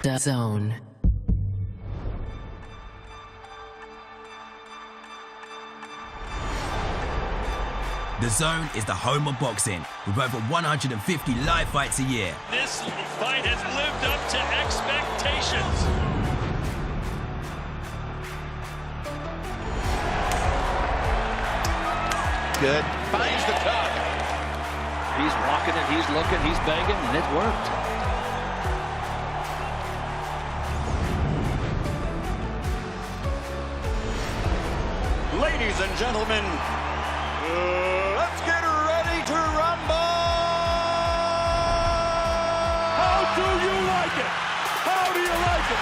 Dazn. Dazn is the home of boxing, with over 150 live fights a year. This fight has lived up to expectations. Good. Finds the tuck. He's walking it, he's looking, he's banging, and it worked. Ladies and gentlemen, let's get ready to rumble! How do you like it? How do you like it?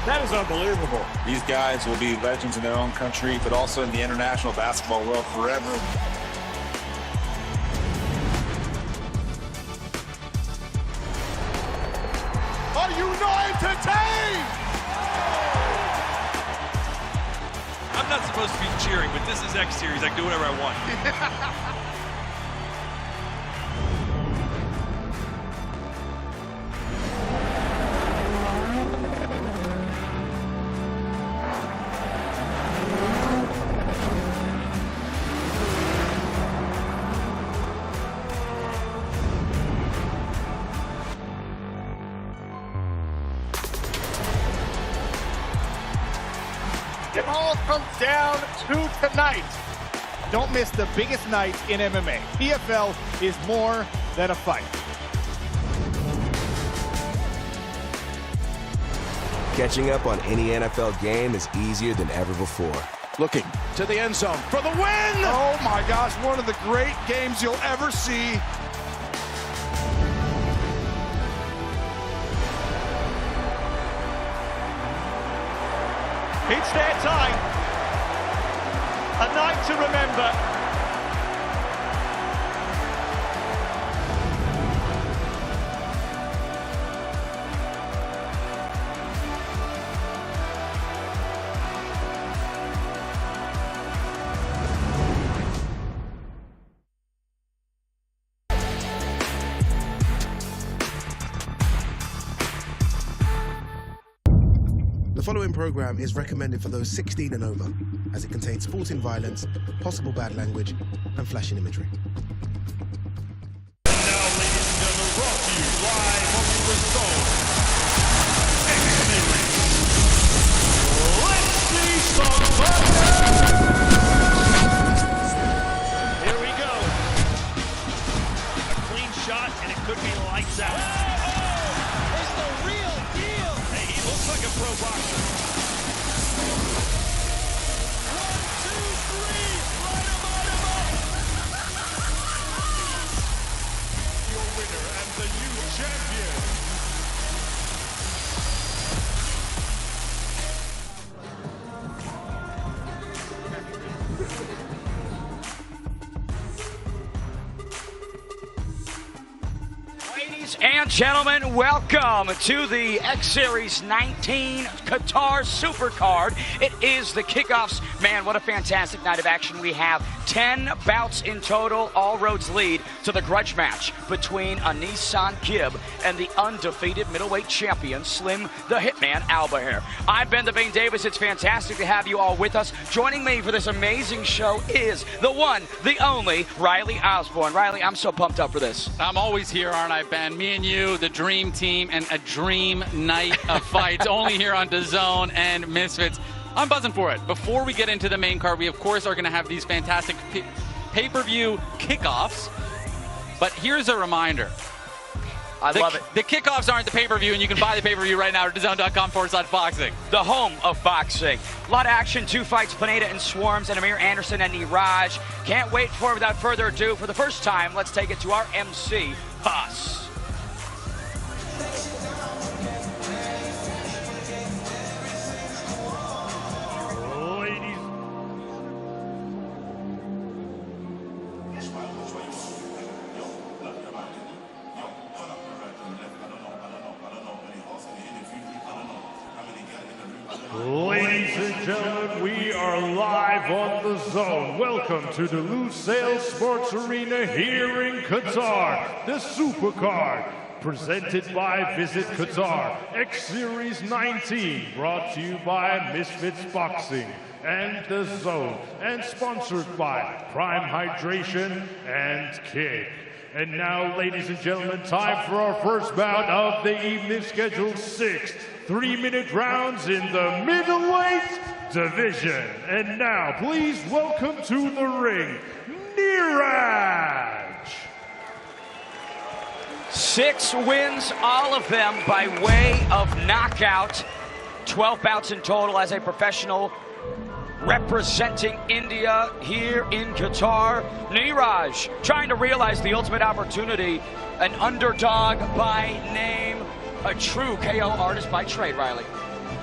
That is unbelievable. These guys will be legends in their own country, but also in the international basketball world forever. Are you not entertained? I'm not supposed to be cheering, but this is X Series. I can do whatever I want. It all comes down to tonight. Don't miss the biggest night in MMA. PFL is more than a fight. Catching up on any NFL game is easier than ever before. Looking to the end zone for the win! Oh my gosh, one of the great games you'll ever see. It's their time. A night to remember. The following program is recommended for those 16 and over, as it contains sporting violence, possible bad language, and flashing imagery. Now, ladies and gentlemen, brought to you live on the Dazn. Let's see some banter! Here we go. A clean shot, and it could be lights out. It's the real deal. Hey, he looks like a pro boxer. 1, 2, 3, light him up. Your winner and the new champion. Ladies and gentlemen, welcome to the X Series 19 Qatar Supercard. It is the kickoffs. Man, what a fantastic night of action we have. 10 bouts in total. All roads lead to the grudge match between Anesongib and the undefeated middleweight champion, Slim the Hitman Albaher. I'm Ben the Bane Davis. It's fantastic to have you all with us. Joining me for this amazing show is the one, the only, Riley Osborne. Riley, I'm so pumped up for this. I'm always here, aren't I, Ben? Me and you, the dream team, and a dream night of fights, only here on Dazn and Misfits. I'm buzzing for it. Before we get into the main card, we, of course, are going to have these fantastic pay-per-view kickoffs. But here's a reminder. I love it. The kickoffs aren't the pay-per-view, and you can buy the pay-per-view right now at dazn.com/boxing. The home of boxing. A lot of action, 2 fights, Pineda and Swarms, and Amir Anderson and Niraj. Can't wait for it. Without further ado, for the first time, let's take it to our MC, Haas. Ladies Ladies and gentlemen, we are live on the zone. Welcome to the Lusail Sports Arena here in Qatar, the Supercard, presented by Visit Qatar, X Series 19, brought to you by Misfits Boxing and Dazn, and sponsored by Prime Hydration and Kick. And now, ladies and gentlemen, time for our first bout of the evening, scheduled 6 3-minute rounds in the middleweight division. And now, please welcome to the ring, Niraj. 6 wins, all of them by way of knockout. 12 bouts in total as a professional representing India here in Qatar. Niraj trying to realize the ultimate opportunity, an underdog by name, a true KO artist by trade, Riley.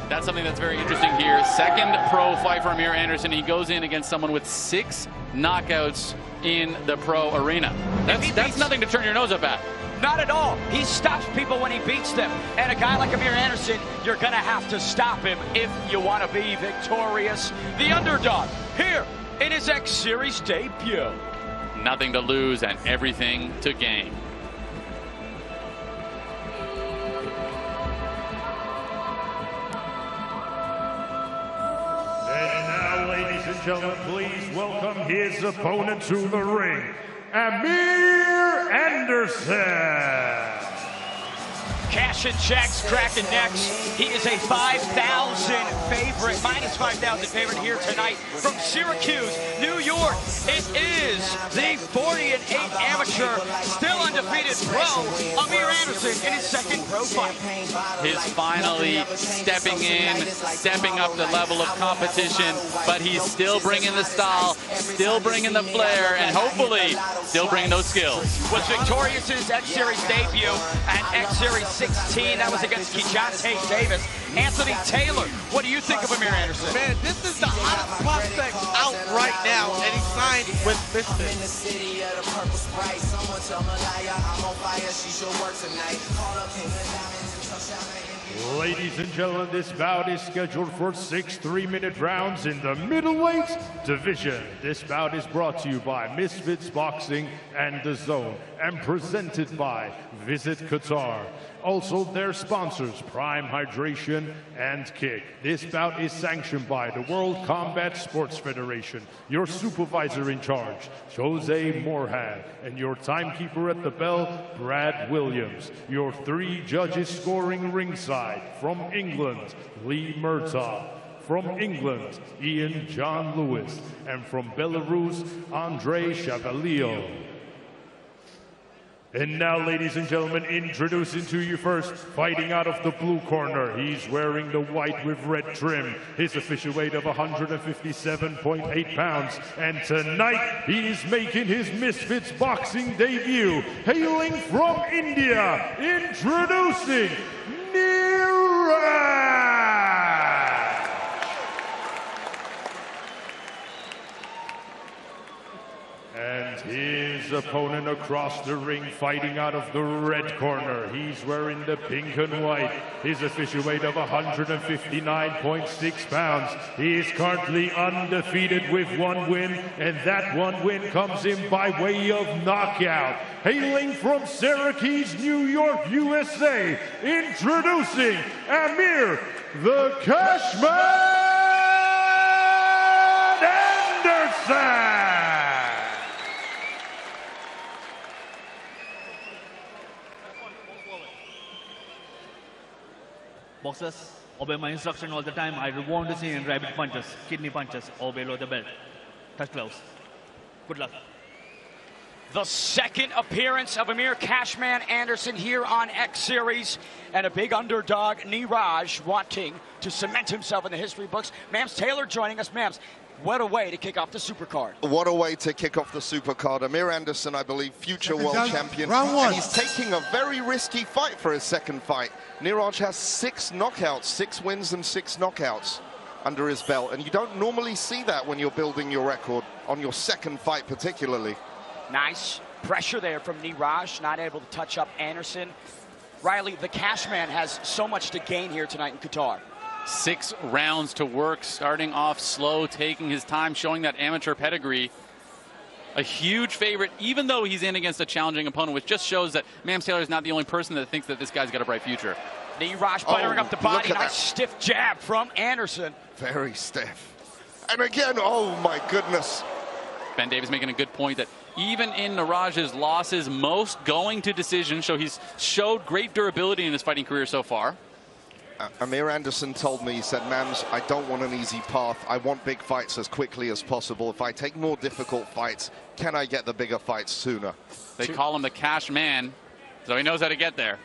That's something that's very interesting here. Second pro fight for Amir Anderson. He goes in against someone with 6 knockouts in the pro arena. That's nothing to turn your nose up at. Not at all. He stops people when he beats them. And a guy like Amir Anderson, you're going to have to stop him if you want to be victorious. The underdog here in his X Series debut. Nothing to lose and everything to gain. And now, ladies and gentlemen, please welcome his opponent to the ring, Amir Anderson. Cash and checks, cracking necks. He is a 5,000 favorite, minus 5,000 favorite here tonight from Syracuse, New York. It is the 40-8 amateur, still undefeated pro, Amir Anderson in his second pro fight. He's finally stepping in, stepping up the level of competition, but he's still bringing the style, still bringing the flair, and hopefully still bringing those skills. Was victorious in his X Series debut and X Series 16. That was against Keontae Davis. Anthony Taylor, what do you think of Amir Anderson? Man, this is the hottest prospect out right now, and he signed with Misfits. Ladies and gentlemen, this bout is scheduled for 6 3-minute rounds in the middleweight division. This bout is brought to you by Misfits Boxing and Dazn, and presented by Visit Qatar. Also, their sponsors, Prime Hydration and Kick. This bout is sanctioned by the World Combat Sports Federation. Your supervisor in charge, Jose Morhan, and your timekeeper at the bell, Brad Williams. Your 3 judges scoring ringside from England, Lee Murtaugh. From England, Ian John Lewis. And from Belarus, Andre Chevalier. And now, ladies and gentlemen, introducing to you first, fighting out of the blue corner. He's wearing the white with red trim. His official weight of 157.8 pounds. And tonight, he's making his Misfits boxing debut. Hailing from India, introducing Niraj. And his opponent across the ring, fighting out of the red corner. He's wearing the pink and white. His official weight of 159.6 pounds. He is currently undefeated with 1 win, and that 1 win comes in by way of knockout. Hailing from Syracuse, New York, USA, introducing Amir the Cashman Anderson. Boxers, obey my instruction all the time. I want to see in rabbit punches, kidney punches, or below the belt. Touch gloves. Good luck. The second appearance of Amir Cashman Anderson here on X Series, and a big underdog, Niraj, wanting to cement himself in the history books. Mams Taylor joining us. Mams, what a way to kick off the Supercard. What a way to kick off the Supercard. Amir Anderson, I believe, future world champion. Round 1. And he's taking a very risky fight for his second fight. Niraj has 6 knockouts, 6 wins and 6 knockouts under his belt. And you don't normally see that when you're building your record, on your second fight particularly. Nice pressure there from Niraj, not able to touch up Anderson. Riley, the Cashman has so much to gain here tonight in Qatar. 6 rounds to work, starting off slow, taking his time, showing that amateur pedigree. A huge favorite, even though he's in against a challenging opponent, which just shows that Mams Taylor is not the only person that thinks that this guy's got a bright future. Niraj buttering up the body. Nice stiff jab from Anderson. Very stiff. And again, oh my goodness. Ben Davis making a good point that even in Niraj's losses, most going to decision, so he's showed great durability in his fighting career so far. Amir Anderson told me, he said, Mams, I don't want an easy path. I want big fights as quickly as possible. If I take more difficult fights, can I get the bigger fights sooner? They call him the cash man, so he knows how to get there.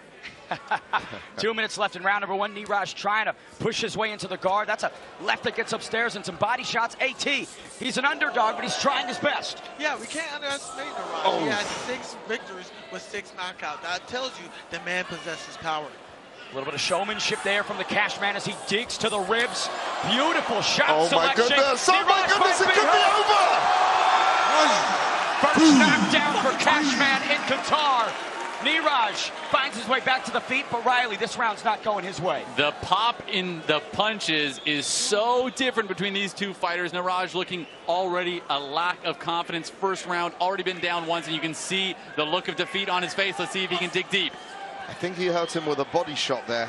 2 minutes left in round number 1. Niraj trying to push his way into the guard. That's a left that gets upstairs and some body shots. AT, he's an underdog, but he's trying his best. Yeah, we can't underestimate Niraj. He had 6 victories with 6 knockouts. That tells you the man possesses power. A little bit of showmanship there from the cash man as he digs to the ribs. Beautiful shot selection. Oh my goodness, oh my goodness, it could be over! First knockdown for cash man in Qatar. Niraj finds his way back to the feet, but Riley, this round's not going his way. The pop in the punches is so different between these two fighters. Niraj looking already a lack of confidence. First round, already been down once, and you can see the look of defeat on his face. Let's see if he can dig deep. I think he hurt him with a body shot there.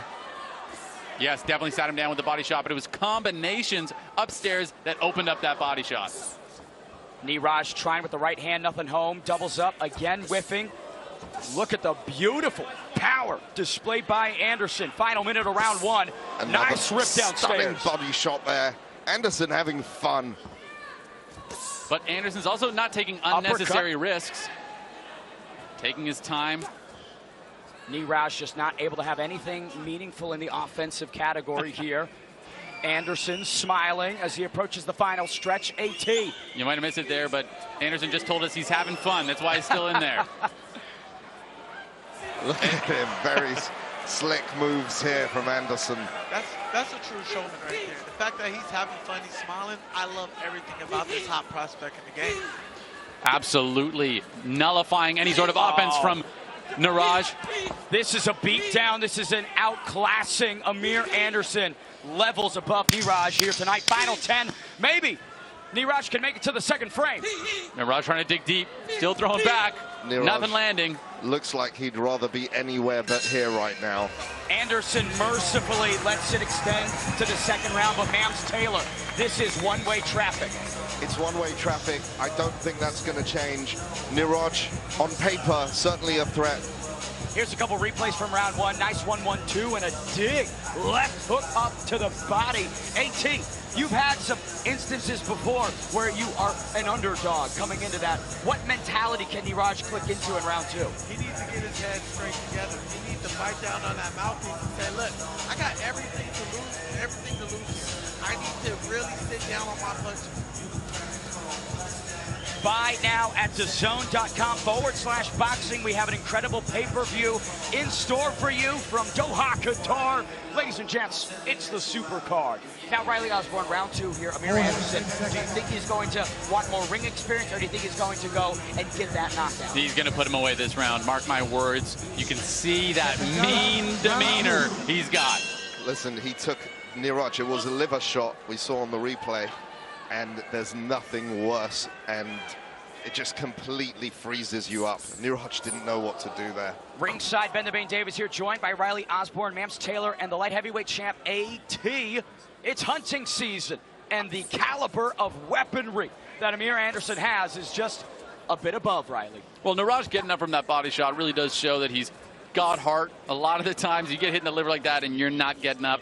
Yes, definitely sat him down with the body shot, but it was combinations upstairs that opened up that body shot. Niraj trying with the right hand, nothing home. Doubles up, again whiffing. Look at the beautiful power displayed by Anderson. Final minute of round 1. Another nice rip downstairs. Stunning body shot there. Anderson having fun. But Anderson's also not taking unnecessary risks. Taking his time. Niraj just not able to have anything meaningful in the offensive category here. Anderson smiling as he approaches the final stretch. AT. You might have missed it there, but Anderson just told us he's having fun. That's why he's still in there. Look at him, very slick moves here from Anderson. That's a true showman right there. The fact that he's having fun, he's smiling, I love everything about this hot prospect in the game. Absolutely nullifying any sort of offense from Niraj. This is a beatdown. This is an outclassing. Amir Anderson levels above Niraj here tonight. Final 10, maybe. Niraj can make it to the second frame. Niraj trying to dig deep, still throwing back. Niraj nothing landing. Looks like he'd rather be anywhere but here right now. Anderson mercifully lets it extend to the second round, but Mams Taylor, this is one-way traffic. It's one-way traffic. I don't think that's going to change. Niraj, on paper, certainly a threat. Here's a couple replays from round 1. Nice 1-1-2 and a dig. Left hook up to the body. AT, you've had some instances before where you are an underdog coming into that. What mentality can Niraj click into in round 2? He needs to get his head straight together. He needs to bite down on that mouthpiece and say, look, I got everything to lose here. I need to really sit down on my punches. Buy now at Dazn.com/boxing. We have an incredible pay-per-view in store for you from Doha, Qatar. Ladies and gents, it's the Supercard. Now, Riley Osborne, round 2 here. Amir Anderson, do you think he's going to want more ring experience, or do you think he's going to go and get that knockdown? He's going to put him away this round. Mark my words. You can see that mean demeanor he's got. Listen, he took Niraj. It was a liver shot we saw on the replay. And there's nothing worse, and it just completely freezes you up. Niraj didn't know what to do there. Ringside, Ben the Bane Davis here, joined by Riley Osborne, Mams Taylor, and the light heavyweight champ, AT. It's hunting season, and the caliber of weaponry that Amir Anderson has is just a bit above Riley. Well, Niraj getting up from that body shot really does show that he's got heart. A lot of the times you get hit in the liver like that and you're not getting up,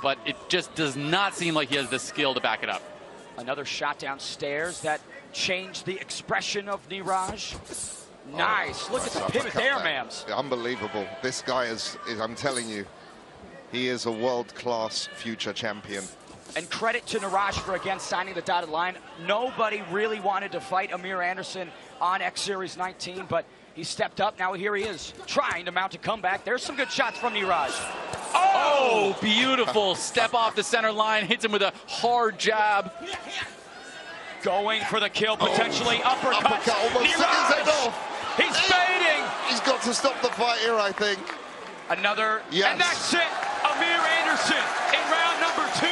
but it just does not seem like he has the skill to back it up. Another shot downstairs that changed the expression of Niraj. Nice. Look at the pivot there, Mams. Unbelievable. This guy is, I'm telling you, he is a world-class future champion. And credit to Niraj for, again, signing the dotted line. Nobody really wanted to fight Amir Anderson on X Series 19, but he stepped up. Now here he is, trying to mount a comeback. There's some good shots from Niraj. Oh, beautiful step off the center line, hits him with a hard jab. Going for the kill, potentially. Uppercut. Almost took his head off. He's fading. He's got to stop the fight here, I think. Another, yes. And that's it. Amir Anderson Anderson in round number 2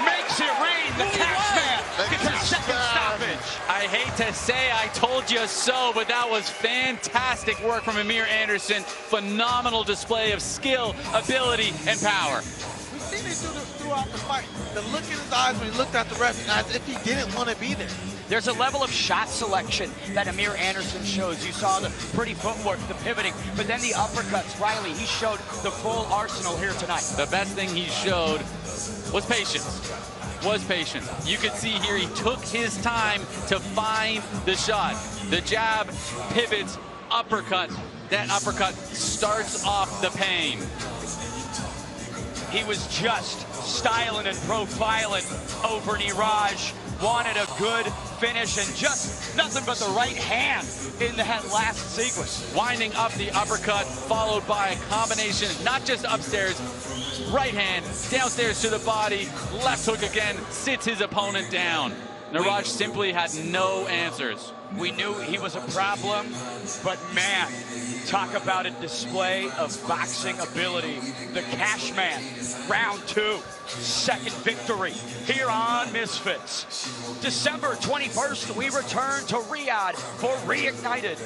makes it rain. The cash man gets his second stoppage. I hate to say I told you so, but that was fantastic work from Amir Anderson. Phenomenal display of skill, ability, and power. We've seen it throughout the fight. The look in his eyes when he looked at the ref, as if he didn't want to be there. There's a level of shot selection that Amir Anderson shows. You saw the pretty footwork, the pivoting, but then the uppercuts. Riley, he showed the full arsenal here tonight. The best thing he showed was patience. You could see here he took his time to find the shot. The jab, pivots, uppercut. That uppercut starts off the pain. He was just styling and profiling over Niraj. Wanted a good finish and just nothing but the right hand in that last sequence. Winding up the uppercut, followed by a combination, not just upstairs, right hand, downstairs to the body, left hook again, sits his opponent down. Niraj simply had no answers. We knew he was a problem, but man, talk about a display of boxing ability. The cash man, round 2, second victory here on Misfits. December 21st, we return to Riyadh for Reignited.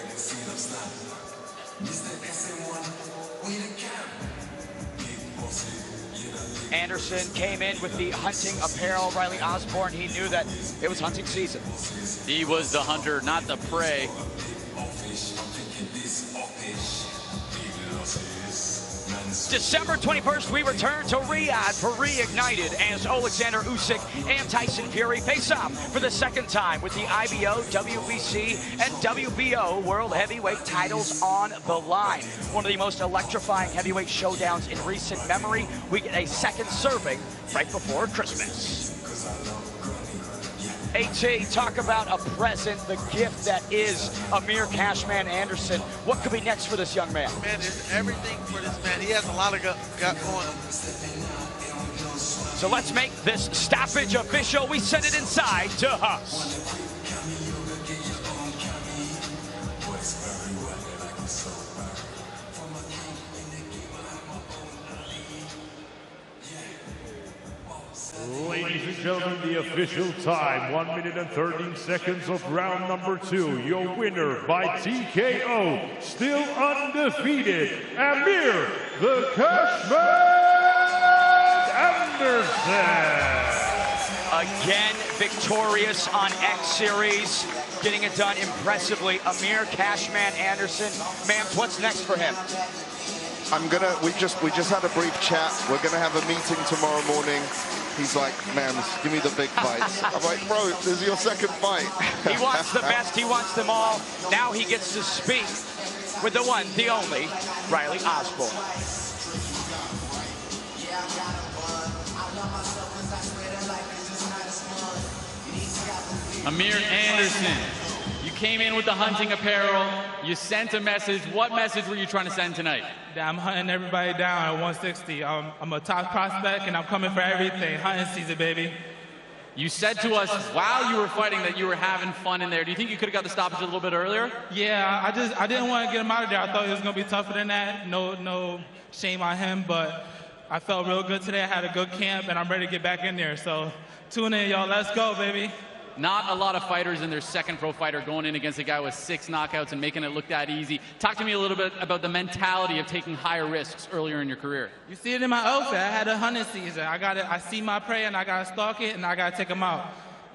Anderson came in with the hunting apparel. Riley Osborne, he knew that it was hunting season. He was the hunter, not the prey. December 21st, we return to Riyadh for Reignited as Alexander Usyk and Tyson Fury face off for the second time with the IBO, WBC, and WBO World Heavyweight titles on the line. One of the most electrifying heavyweight showdowns in recent memory. We get a second serving right before Christmas. AT, talk about a present, the gift that is Amir Cashman Anderson. What could be next for this young man? Man, there's everything for this man. He has a lot of gut on him. So let's make this stoppage official. We send it inside to Huss. Ladies and gentlemen, the official time, 1 minute and 13 seconds of round number 2. Your winner by TKO, still undefeated, Amir the Cashman Anderson. Again, victorious on X Series, getting it done impressively. Amir Cashman Anderson. Mams, what's next for him? We just had a brief chat. We're gonna have a meeting tomorrow morning. He's like, man, give me the big fights. I'm like, bro, this is your second fight. He wants the best, he wants them all. Now he gets to speak with the one, the only, Riley Osborne. Amir Anderson, you came in with the hunting apparel. You sent a message. What message were you trying to send tonight? I'm hunting everybody down at 160. I'm a top prospect, and I'm coming for everything. Hunting season, baby. You said to us while you were fighting that you were having fun in there. Do you think you could have got the stoppage a little bit earlier? Yeah, I didn't want to get him out of there. I thought it was going to be tougher than that. No shame on him, but I felt real good today. I had a good camp, and I'm ready to get back in there. So tune in, y'all. Let's go, baby. Not a lot of fighters in their second pro fighter going in against a guy with 6 knockouts and making it look that easy. Talk to me a little bit about the mentality of taking higher risks earlier in your career. You see it in my outfit. I had a hunting season. I see my prey, and I got to stalk it, and I got to take him out.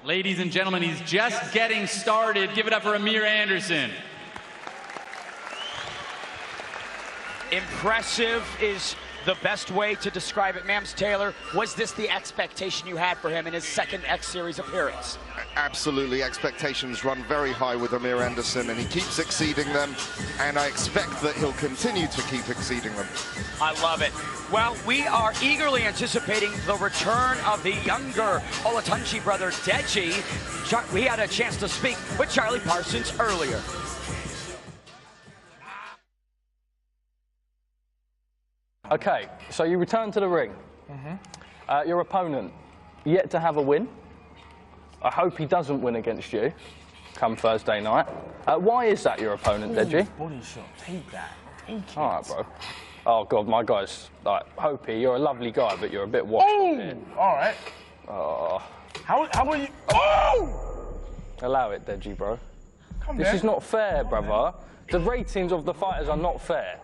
Ladies and gentlemen, he's just getting started. Give it up for Amir Anderson. Impressive is the best way to describe it. Mams Taylor, was this the expectation you had for him in his second X Series appearance? Absolutely, expectations run very high with Amir Anderson, and he keeps exceeding them, and I expect that he'll continue to keep exceeding them. I love it. Well, we are eagerly anticipating the return of the younger Olatunji brother, Deji. We had a chance to speak with Charlie Parsons earlier. Okay, so you return to the ring. Your opponent, yet to have a win. I hope he doesn't win against you come Thursday night. Why is that, your opponent, Deji? Body shot, take that. Take it. All right, bro. Oh, God, my guy's, like, Hopey, you're a lovely guy, but you're a bit washed. Oh! All right. Oh. How are you? Oh! Allow it, Deji, bro. Come This on. is not fair, brother. The ratings of the fighters are not fair.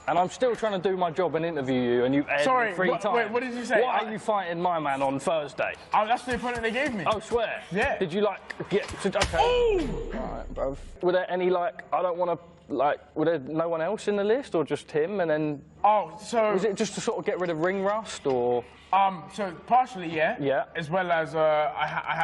And I'm still trying to do my job and interview you, and you aired me 3 times. Wait, what did you say? Why are you fighting my man on Thursday? Oh, that's the opponent they gave me. Oh, swear? Yeah. Did you, like, get... Okay. Oh! All right, bro. Were there any, like, I don't want to, like, were there no one else in the list, or just him, and then... Oh, so... Was it just to sort of get rid of ring rust, or...? So partially, yeah. Yeah. As well as I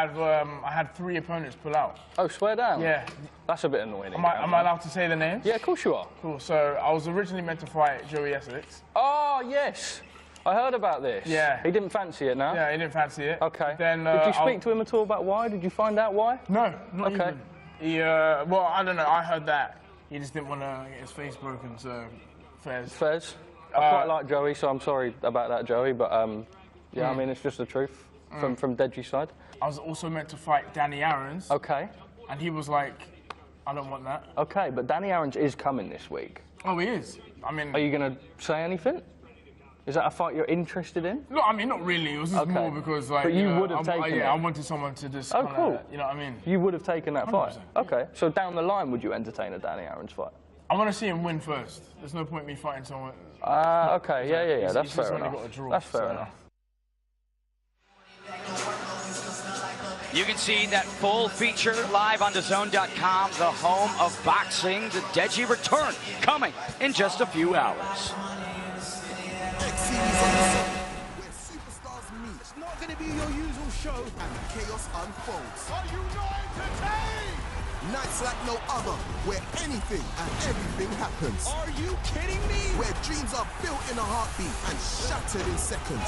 had 3 opponents pull out. Oh, swear down. Yeah. That's a bit annoying. Am I allowed to say the names? Yeah, of course you are. Cool. So I was originally meant to fight Joey Essex. Oh yes, I heard about this. Yeah. He didn't fancy it, no? Yeah, he didn't fancy it. Okay. Then did you speak to him at all about why? Did you find out why? No, not okay. even. He well, I don't know. I heard that he just didn't want to get his face broken. So, Fez. Fez. I quite like Joey, so I'm sorry about that, Joey. But yeah, I mean it's just the truth from Deji's side. I was also meant to fight Danny Aarons. Okay. And he was like, I don't want that. Okay, but Danny Aarons is coming this week. Oh, he is. I mean, are you going to say anything? Is that a fight you're interested in? No, I mean, not really. It was just more because, like, but you would have taken it. Yeah, I wanted someone to just. Oh, kinda, cool. You know what I mean? You would have taken that 100%. fight. Okay, so down the line, would you entertain a Danny Aarons fight? I want to see him win first. There's no point in me fighting someone. Okay, yeah. That's fair enough. That's fair enough. You can see that full feature live on Dazn.com, the home of boxing. The Deji return coming in just a few hours. Where superstars meet. It's not going to be your usual show, and the chaos unfolds. Are you not entertained? Nights like no other, where anything and everything happens. Are you kidding me? Where dreams are built in a heartbeat and shattered in seconds.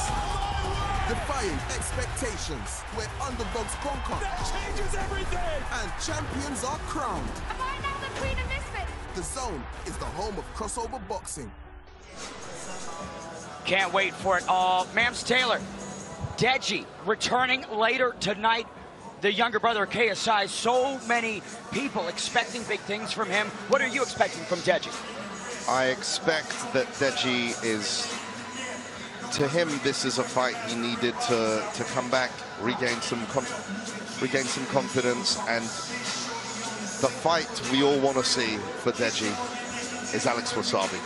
Defying expectations, where underdogs conquer. That changes everything! And champions are crowned. Am I now the queen of Misfits? Dazn is the home of crossover boxing. Can't wait for it all. Mams Taylor, Deji returning later tonight. The younger brother of KSI, so many people expecting big things from him. What are you expecting from Deji? I expect that Deji is, to him, this is a fight he needed to come back, regain some confidence, and the fight we all want to see for Deji is Alex Wasabi.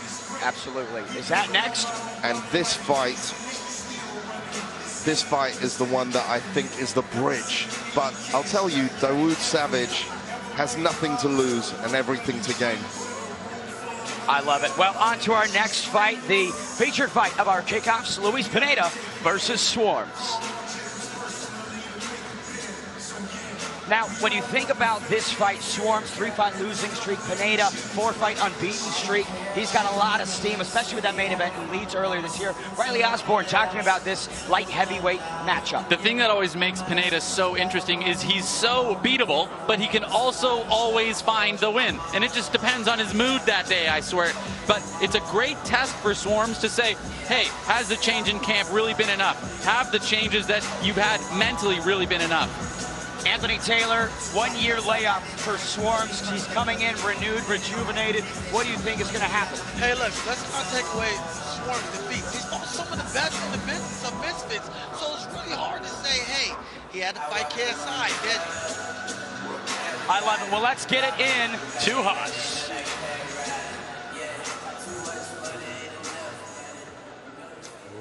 Absolutely. Is that next? And this fight is the one that I think is the bridge. But I'll tell you, Dawood Savage has nothing to lose and everything to gain. I love it. Well, on to our next fight, the featured fight of our kickoffs, Luis Pineda versus Swarms. Now, when you think about this fight, Swarms, 3-fight losing streak, Pineda, 4-fight unbeaten streak. He's got a lot of steam, especially with that main event in Leeds earlier this year. Riley Osborne talking about this light heavyweight matchup. The thing that always makes Pineda so interesting is he's so beatable, but he can also always find the win. And it just depends on his mood that day, I swear. But it's a great test for Swarms to say, hey, has the change in camp really been enough? Have the changes that you've had mentally really been enough? Anthony Taylor, 1-year layoff for Swarms. He's coming in renewed, rejuvenated. What do you think is going to happen? Hey, look, let's not take away Swarms' defeats. He's fought some of the best in the business of Misfits, so it's really hard to say, hey, he had to fight KSI. I love it. Well, let's get it in to Haas.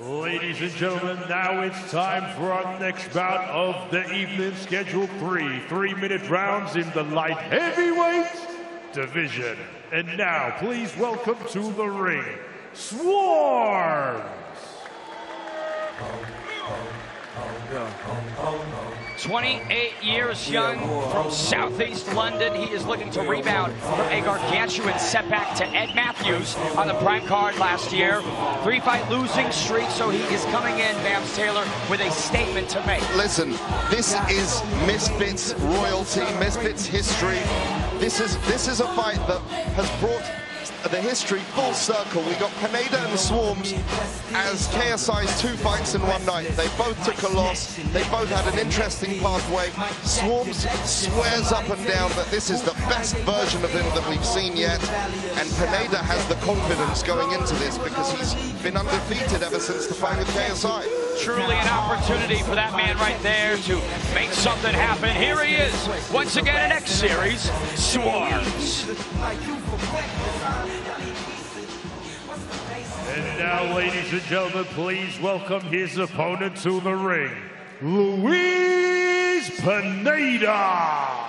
Ladies and gentlemen, now it's time for our next bout of the evening, scheduled 3-minute rounds in the light heavyweight division. And now, please welcome to the ring, Swarms. 28 years young from Southeast London. He is looking to rebound from a gargantuan setback to Ed Matthews on the prime card last year. 3-fight losing streak, so he is coming in, Mams Taylor, with a statement to make. Listen, this is Misfits royalty, Misfits history. This is a fight that has brought the history full circle. We got Pineda and Swarms as KSI's 2 fights in one night. They both took a loss. They both had an interesting pathway. Swarms swears up and down that this is the best version of him that we've seen yet. And Pineda has the confidence going into this because he's been undefeated ever since the fight with KSI. Truly an opportunity for that man right there to make something happen. Here he is, once again in X Series, Swarms. And now, ladies and gentlemen, please welcome his opponent to the ring, Luis Pineda.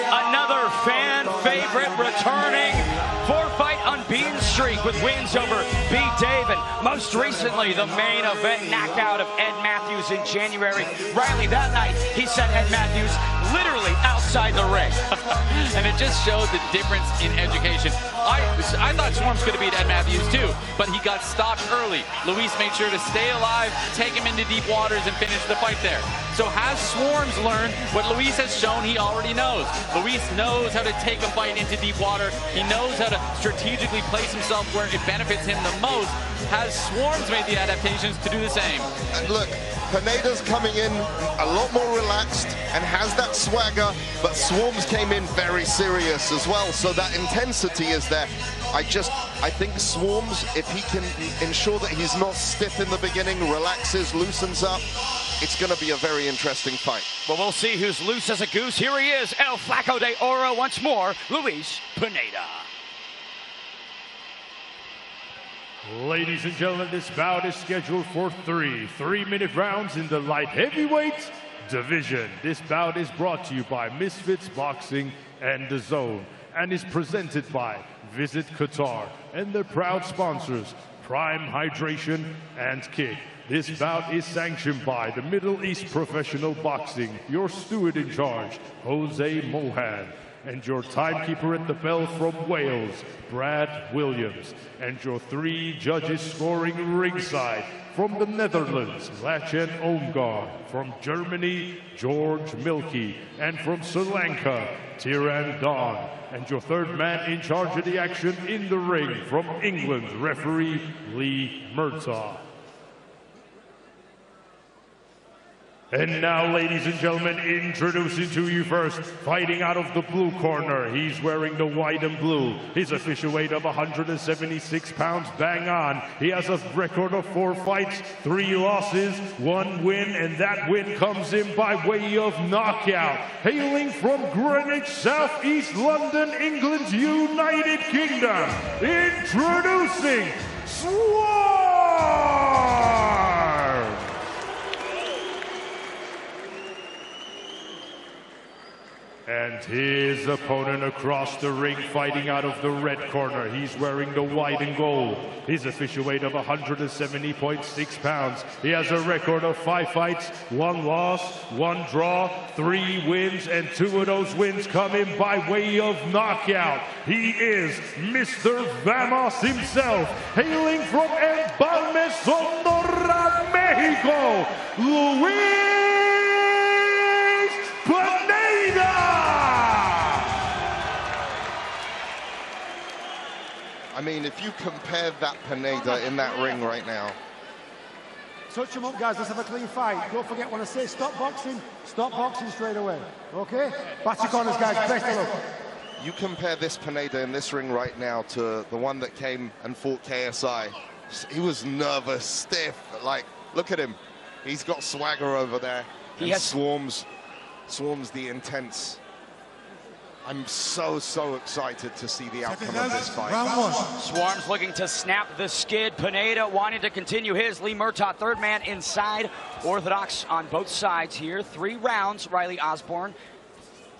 Another fan favorite returning, 4-fight unbeaten streak with wins over B. Dave and most recently the main event knockout of Ed Matthews in January. Riley, that night he sent Ed Matthews literally outside the ring. And it just showed the difference in education. I thought Swarms could have beat Ed Matthews too, but he got stopped early. Luis made sure to stay alive, take him into deep waters, and finish the fight there. So has Swarms learned what Luis has shown he already knows? Luis knows how to take a fight into deep water. He knows how to strategically place himself where it benefits him the most. Has Swarms made the adaptations to do the same? And look, Pineda's coming in a lot more relaxed and has that swagger, but Swarms came in very serious as well, so that intensity is there. I think Swarms, if he can ensure that he's not stiff in the beginning, relaxes, loosens up, it's going to be a very interesting fight. Well, we'll see who's loose as a goose. Here he is, El Flaco de Oro once more, Luis Pineda. Ladies and gentlemen, this bout is scheduled for 3 3-minute rounds in the light heavyweight division. This bout is brought to you by Misfits Boxing and Dazn and is presented by Visit Qatar and their proud sponsors Prime Hydration and Kick. This bout is sanctioned by the Middle East Professional Boxing, your steward in charge, Jose Mohan, and your timekeeper at the bell from Wales, Brad Williams, and your 3 judges scoring ringside from the Netherlands, Lachen Omgar, from Germany, George Milky, and from Sri Lanka, Tiran Don, and your 3rd man in charge of the action in the ring from England, referee Lee Murtaugh. And now, ladies and gentlemen, introducing to you first, fighting out of the blue corner. He's wearing the white and blue. His official weight of 176 pounds, bang on. He has a record of 4 fights, 3 losses, 1 win, and that win comes in by way of knockout. Hailing from Greenwich, Southeast London, England's United Kingdom, introducing Swarms! And his opponent across the ring, fighting out of the red corner. He's wearing the white and gold. His official weight of 170.6 pounds. He has a record of 5 fights, 1 loss, 1 draw, 3 wins, and 2 of those wins come in by way of knockout. He is Mr. Vamos himself, hailing from Empalme, Sonora, Mexico, Luis Pineda! I mean, if you compare that Pineda in that ring right now. Touch him up, guys. Let's have a clean fight. Don't forget when I say stop boxing straight away. Okay? Back your corners, guys. Best of luck. You compare this Pineda in this ring right now to the one that came and fought KSI. He was nervous, stiff. Like, look at him. He's got swagger over there. He has Swarms the intense. I'm so excited to see the outcome of this fight. Swarms looking to snap the skid. Pineda wanting to continue his. Lee Murtaugh, 3rd man inside. Orthodox on both sides here. 3 rounds, Riley Osborne.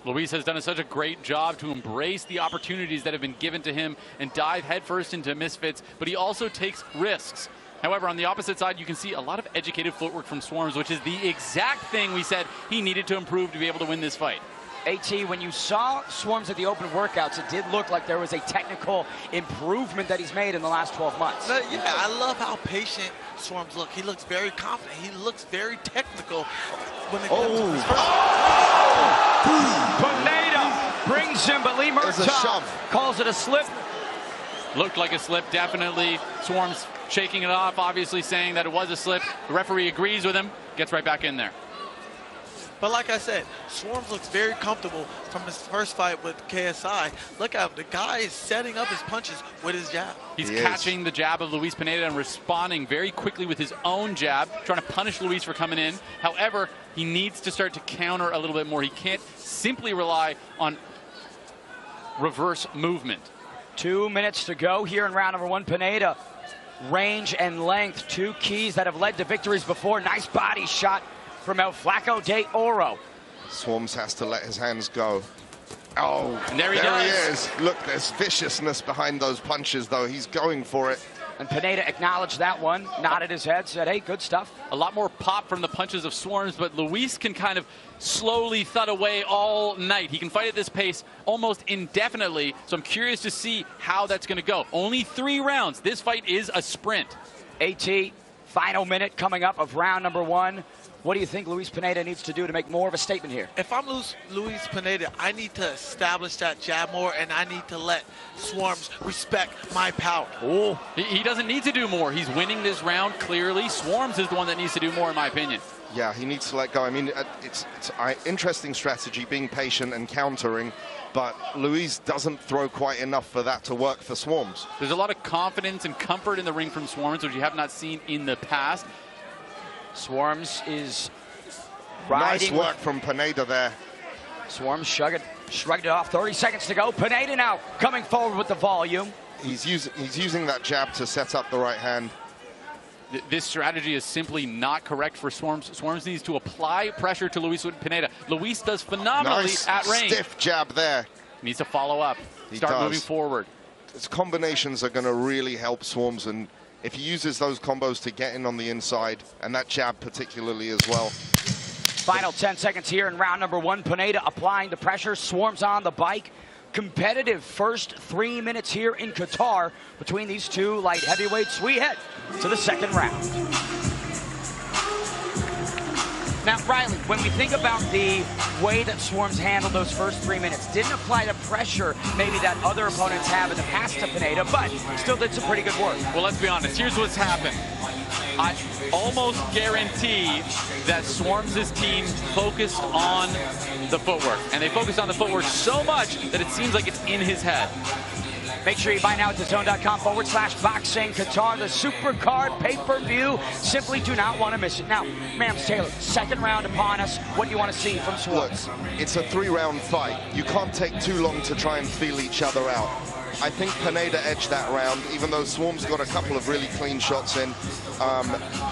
Luis has done such a great job to embrace the opportunities that have been given to him and dive headfirst into Misfits, but he also takes risks. However, on the opposite side, you can see a lot of educated footwork from Swarms, which is the exact thing we said he needed to improve to be able to win this fight. AT, when you saw Swarms at the open workouts, it did look like there was a technical improvement that he's made in the last 12 months. Yeah, I love how patient Swarms look. He looks very confident. He looks very technical when it comes to his first. Pineda brings him, but Lee There's a Murtaugh shove. calls it a slip. Looked like a slip, definitely. Swarms shaking it off, obviously saying that it was a slip. The referee agrees with him, gets right back in there. But like I said, Swarms looks very comfortable from his first fight with KSI. Look at him. The guy is setting up his punches with his jab. He's catching the jab of Luis Pineda and responding very quickly with his own jab, trying to punish Luis for coming in. However, he needs to start to counter a little bit more. He can't simply rely on reverse movement. 2 minutes to go here in round number 1. Pineda, range and length, 2 keys that have led to victories before. Nice body shot from El Flaco de Oro. Swarms has to let his hands go. Oh, and there he is. Look, there's viciousness behind those punches, though. He's going for it. And Pineda acknowledged that one, nodded his head, said, hey, good stuff. A lot more pop from the punches of Swarms, but Luis can kind of slowly thud away all night. He can fight at this pace almost indefinitely, so I'm curious to see how that's going to go. Only 3 rounds. This fight is a sprint. AT, final minute coming up of round number 1. What do you think Luis Pineda needs to do to make more of a statement here? If I'm Luis Pineda, I need to establish that jab more, and I need to let Swarms respect my power. Oh, he doesn't need to do more. He's winning this round clearly. Swarms is the one that needs to do more, in my opinion. Yeah, he needs to let go. I mean, it's an interesting strategy, being patient and countering, but Luis doesn't throw quite enough for that to work for Swarms. There's a lot of confidence and comfort in the ring from Swarms, which you have not seen in the past. Swarms is riding. Nice work from Pineda there. Swarms shrugged it off. 30 seconds to go. Pineda now coming forward with the volume. He's using that jab to set up the right hand. This strategy is simply not correct for Swarms. Swarms needs to apply pressure to Luis Pineda. Luis does phenomenally at range. Stiff jab there. Needs to follow up. Start moving forward. His combinations are going to really help Swarms, and if he uses those combos to get in on the inside, and that jab particularly as well. Final 10 seconds here in round number 1. Pineda applying the pressure. Swarms on the bike. Competitive first 3 minutes here in Qatar between these 2 light heavyweights. We head to the second round. Now, Riley, when we think about the way that Swarms handled those first 3 minutes, didn't apply the pressure maybe that other opponents have in the past to Pineda, but still did some pretty good work. Well, let's be honest. Here's what's happened. I almost guarantee that Swarms' team focused on the footwork. And they focused on the footwork so much that it seems like it's in his head. Make sure you buy now at DAZN.com/boxing Qatar, the Supercard pay-per-view. Simply do not want to miss it. Now, Mams Taylor, second round upon us. What do you want to see from Swarms? Look, it's a 3-round fight. You can't take too long to try and feel each other out. I think Pineda edged that round, even though Swarms got a couple of really clean shots in.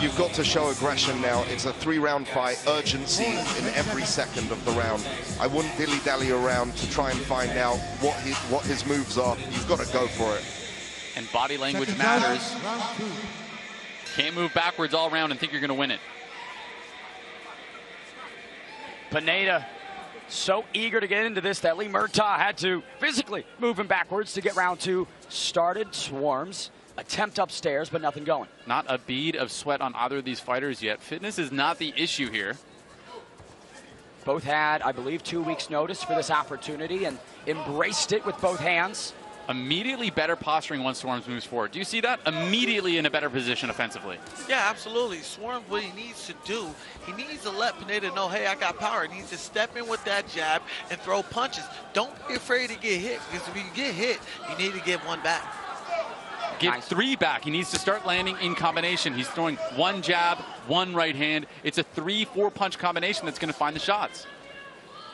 You've got to show aggression now. It's a 3-round fight, urgency in every second of the round. I wouldn't dilly-dally around to try and find out what his moves are. You've got to go for it. And body language matters. Can't move backwards all around and think you're going to win it. Pineda so eager to get into this that Lee Murtaugh had to physically move him backwards to get round 2 started. Swarms attempt upstairs, but nothing going. Not a bead of sweat on either of these fighters yet. Fitness is not the issue here. Both had, I believe, 2 weeks notice for this opportunity and embraced it with both hands. Immediately better posturing once Swarms moves forward. Do you see that? Immediately in a better position offensively. Yeah, absolutely. Swarms, what he needs to do, he needs to let Pineda know, hey, I got power. He needs to step in with that jab and throw punches. Don't be afraid to get hit, because if you get hit, you need to get one back. Get 3 back. He needs to start landing in combination. He's throwing 1 jab, 1 right hand. It's a 3-4 punch combination that's going to find the shots.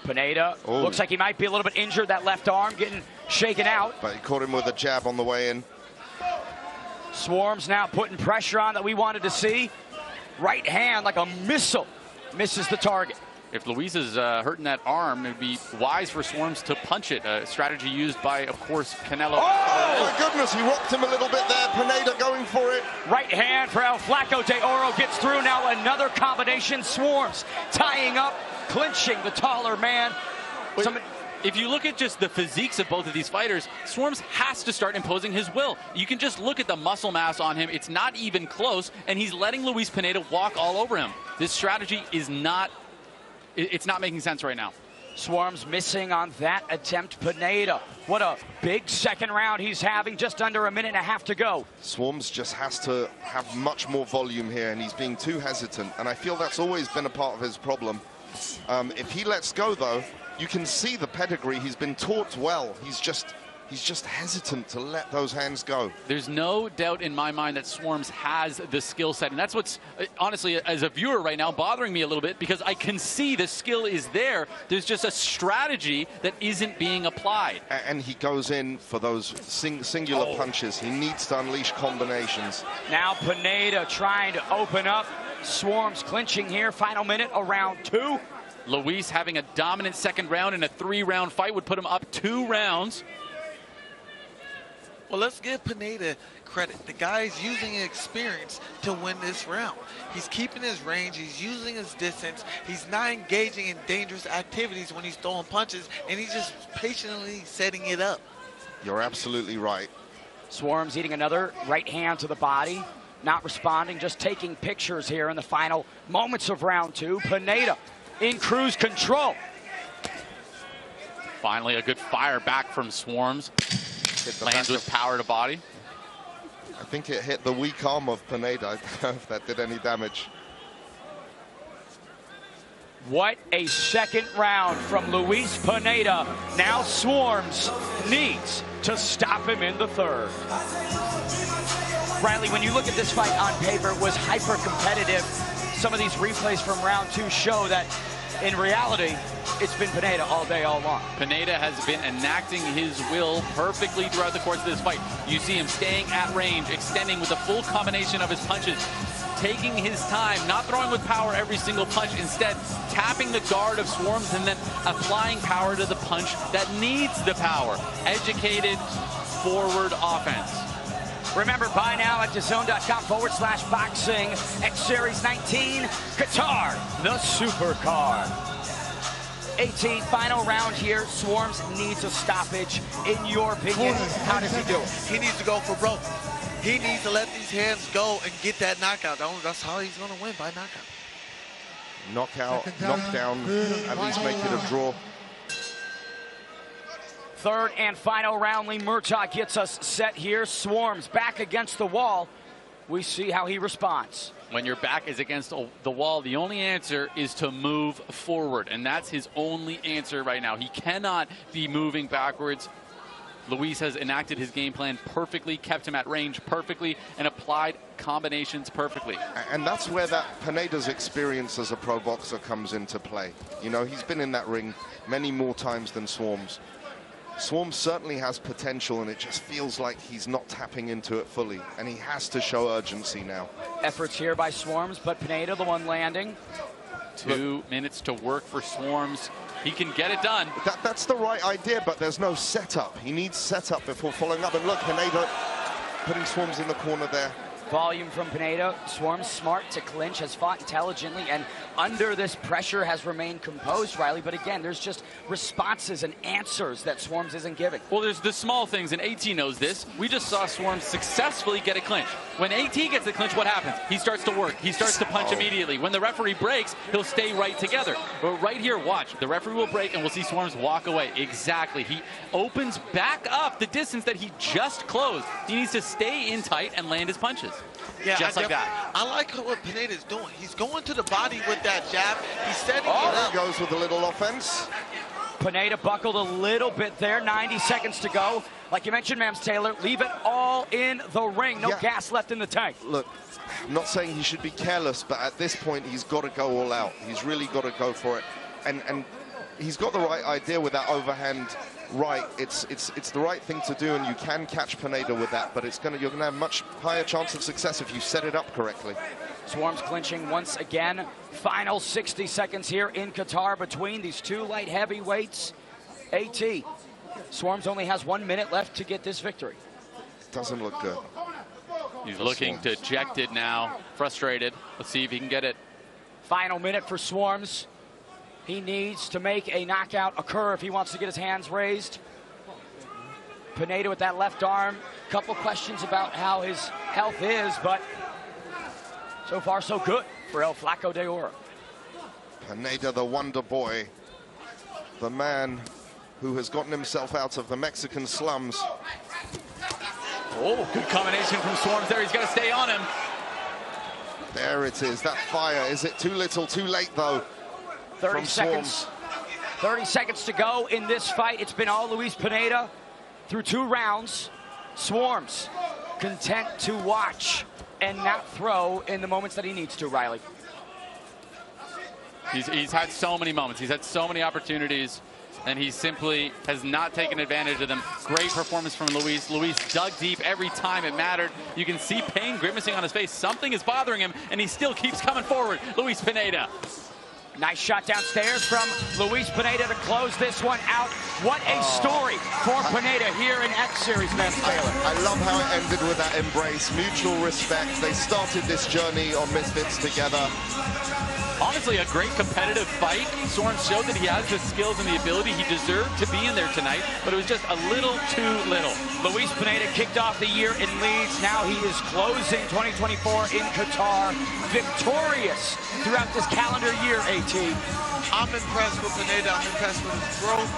Pineda looks like he might be a little bit injured. That left arm getting shaken out. But he caught him with a jab on the way in. Swarms now putting pressure on that we wanted to see. Right hand like a missile. Misses the target. If Luis is hurting that arm, it would be wise for Swarms to punch it. A strategy used by, of course, Canelo. Oh, my goodness, he rocked him a little bit there. Pineda going for it. Right hand for El Flaco de Oro gets through. Now another combination. Swarms tying up, clinching the taller man. If you look at just the physiques of both of these fighters, Swarms has to start imposing his will. You can just look at the muscle mass on him. It's not even close, and he's letting Luis Pineda walk all over him. This strategy is not... It's not making sense right now. Swarms missing on that attempt. Pineda, what a big second round he's having, just under a minute and a half to go. Swarms just has to have much more volume here, and he's being too hesitant, and I feel that's always been a part of his problem. If he lets go, though, you can see the pedigree. He's been taught well. He's just hesitant to let those hands go. There's no doubt in my mind that Swarms has the skill set, and that's what's honestly, as a viewer right now, bothering me a little bit, because I can see the skill is there. There's just a strategy that isn't being applied. And he goes in for those singular punches. He needs to unleash combinations. Now Pineda trying to open up. Swarms clinching here. Final minute of round 2. Luis having a dominant second round in a 3-round fight would put him up 2 rounds. Well, let's give Pineda credit. The guy is using experience to win this round. He's keeping his range. He's using his distance. He's not engaging in dangerous activities when he's throwing punches, and he's just patiently setting it up. You're absolutely right. Swarms eating another right hand to the body. Not responding, just taking pictures here in the final moments of round 2. Pineda in cruise control. Finally, a good fire back from Swarms. Lands with power to body. I think it hit the weak arm of Pineda. I don't know if that did any damage. What a second round from Luis Pineda. Now Swarms needs to stop him in the 3rd. Riley, when you look at this fight on paper, it was hyper competitive. Some of these replays from round 2 show that in reality, it's been Pineda all day, all long. Pineda has been enacting his will perfectly throughout the course of this fight. You see him staying at range, extending with the full combination of his punches, taking his time, not throwing with power every single punch, instead tapping the guard of Swarms and then applying power to the punch that needs the power. Educated forward offense. Remember, buy now at Dazn.com/boxing. X Series 19, Qatar, the Supercard. 18, final round here. Swarms needs a stoppage. In your opinion, how does he do it? He needs to go for broke. He needs to let these hands go and get that knockout. That's how he's going to win, by knockout. Knockdown, at least make it a draw. 3rd and final round. Lee Murtaugh gets us set here. Swarms back against the wall. We see how he responds. When your back is against the wall, the only answer is to move forward, and that's his only answer right now. He cannot be moving backwards. Luis has enacted his game plan perfectly, kept him at range perfectly, and applied combinations perfectly. And that's where that Pineda's experience as a pro boxer comes into play. You know, he's been in that ring many more times than Swarms. Swarms certainly has potential, and it just feels like he's not tapping into it fully, and he has to show urgency now. Efforts here by Swarms, but Pineda the one landing. 2 minutes to work for Swarms. He can get it done. That's the right idea, but there's no setup. He needs setup before following up, and look, Pineda putting Swarms in the corner there. Volume from Pineda. Swarms smart to clinch, has fought intelligently, and under this pressure has remained composed, Riley. But again, there's just responses and answers that Swarms isn't giving. Well, there's the small things, and AT knows this. We just saw Swarms successfully get a clinch. When AT gets the clinch, what happens? He starts to work. He starts to punch immediately. When the referee breaks, he'll stay right together. But right here, watch. The referee will break, and we'll see Swarms walk away. Exactly. He opens back up the distance that he just closed. He needs to stay in tight and land his punches. Yeah, just like that. I like what Pineda's doing. He's going to the body with that jab. He's setting it There up. he goes with a little offense. Pineda buckled a little bit there. 90 seconds to go. Like you mentioned, Mams Taylor, leave it all in the ring. No gas left in the tank. Look, I'm not saying he should be careless, but at this point, he's got to go all out. He's really got to go for it. And he's got the right idea with that overhand right. It's the right thing to do, and you can catch Pineda with that, but you're gonna have much higher chance of success if you set it up correctly. Swarms clinching once again. Final 60 seconds here in Qatar between these 2 light heavyweights. AT, Swarms only has 1 minute left to get this victory. Doesn't look good. He's looking dejected now, frustrated. Let's see if he can get it. Final minute for Swarms. He needs to make a knockout occur if he wants to get his hands raised. Pineda with that left arm. Couple questions about how his health is, but so far so good for El Flaco de Oro. Pineda, the wonder boy. the man who has gotten himself out of the Mexican slums. Oh, good combination from Swarms there. He's got to stay on him. There it is, that fire. Is it too little, too late, though? 30 seconds. 30 seconds to go in this fight. It's been all Luis Pineda through 2 rounds. Swarms content to watch and not throw in the moments that he needs to, Riley. He's had so many moments. He's had so many opportunities, and he simply has not taken advantage of them. Great performance from Luis. Luis dug deep every time it mattered. You can see pain grimacing on his face. Something is bothering him, and he still keeps coming forward. Luis Pineda. Nice shot downstairs from Luis Pineda to close this one out. What a story for Pineda here in X Series, Vance Taylor. I love how it ended with that embrace, mutual respect. They started this journey on Misfits together. Honestly, a great competitive fight. Swarms showed that he has the skills and the ability. He deserved to be in there tonight, but it was just a little too little. Luis Pineda kicked off the year in Leeds. Now he is closing 2024 in Qatar, victorious throughout this calendar year, AT. I'm impressed with Pineda. I'm impressed with his growth.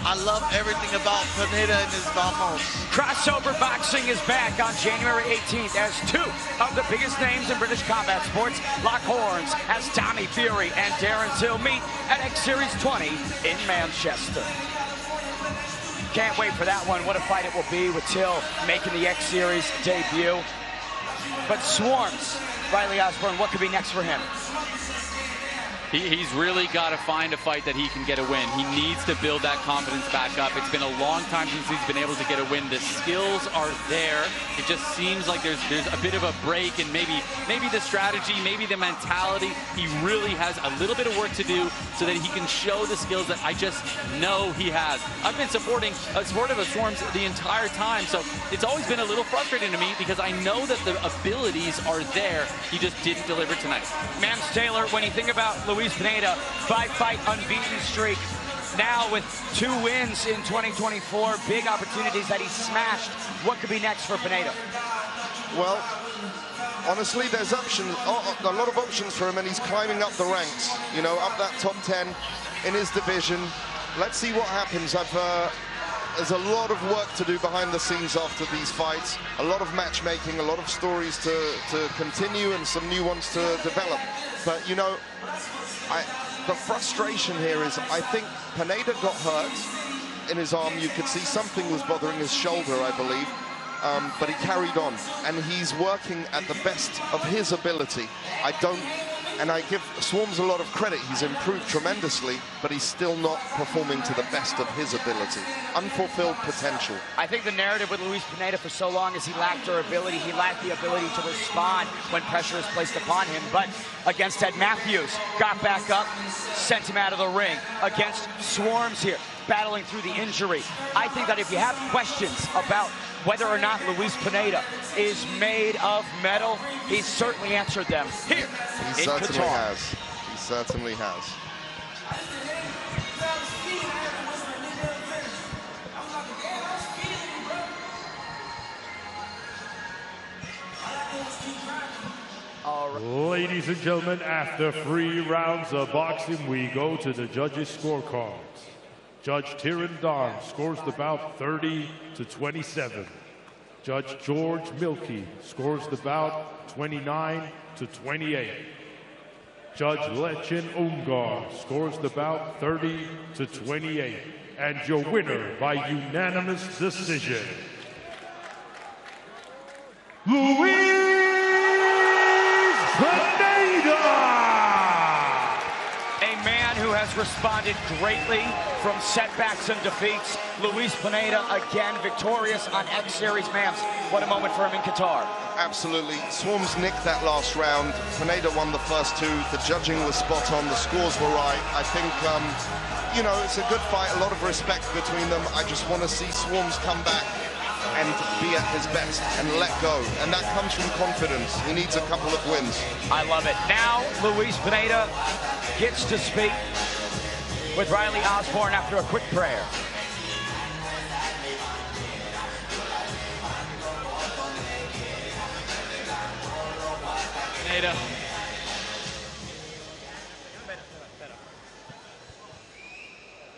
I love everything about Pineda and his vamos. Crossover Boxing is back on January 18th as 2 of the biggest names in British combat sports lock horns as Tommy Fury and Darren Till meet at X Series 20 in Manchester. Can't wait for that one. What a fight it will be with Till making the X Series debut. But Swarms, Riley Osborne, what could be next for him? He's really got to find a fight that he can get a win. He needs to build that confidence back up. It's been a long time since he's been able to get a win. The skills are there. It just seems like there's a bit of a break, and maybe the strategy, maybe the mentality. He really has a little bit of work to do so that he can show the skills that I just know he has. I've been supportive of Swarms the entire time, so it's always been a little frustrating to me because I know that the abilities are there. He just didn't deliver tonight. Mams Taylor, when you think about Luis Pineda, 5-fight unbeaten streak. Now with 2 wins in 2024, big opportunities that he smashed. What could be next for Pineda? Well, honestly, there's options, a lot of options for him, and he's climbing up the ranks, you know, up that top 10 in his division. Let's see what happens. There's a lot of work to do behind the scenes after these fights, a lot of matchmaking, a lot of stories to continue, and some new ones to develop. But, you know, the frustration here is I think Pineda got hurt in his arm. You could see something was bothering his shoulder, I believe, but he carried on, and he's working at the best of his ability. And I give Swarms a lot of credit. He's improved tremendously, but he's still not performing to the best of his ability. Unfulfilled potential. I think the narrative with Luis Pineda for so long is he lacked durability. He lacked the ability to respond when pressure is placed upon him. But against Ed Matthews, got back up, sent him out of the ring. Against Swarms here, battling through the injury. I think that if you have questions about whether or not Luis Pineda is made of metal, he's certainly answered them here He in certainly Qatar. has. He certainly has. Ladies and gentlemen, after 3 rounds of boxing, we go to the judges' scorecards. Judge Tyron Don scores the bout 30-27. Judge George Milkey scores the bout 29-28. Judge Lechin Umgar scores the bout 30-28. And your winner by unanimous decision, Luis Pineda! A man who has responded greatly from setbacks and defeats. Luis Pineda again victorious on X Series. Mams, what a moment for him in Qatar. Absolutely. Swarms nicked that last round. Pineda won the first 2. The judging was spot on. The scores were right. I think, you know, it's a good fight. A lot of respect between them. I just want to see Swarms come back and be at his best and let go. And that comes from confidence. He needs a couple of wins. I love it. Now, Luis Pineda gets to speak with Riley Osborne after a quick prayer. Pineda.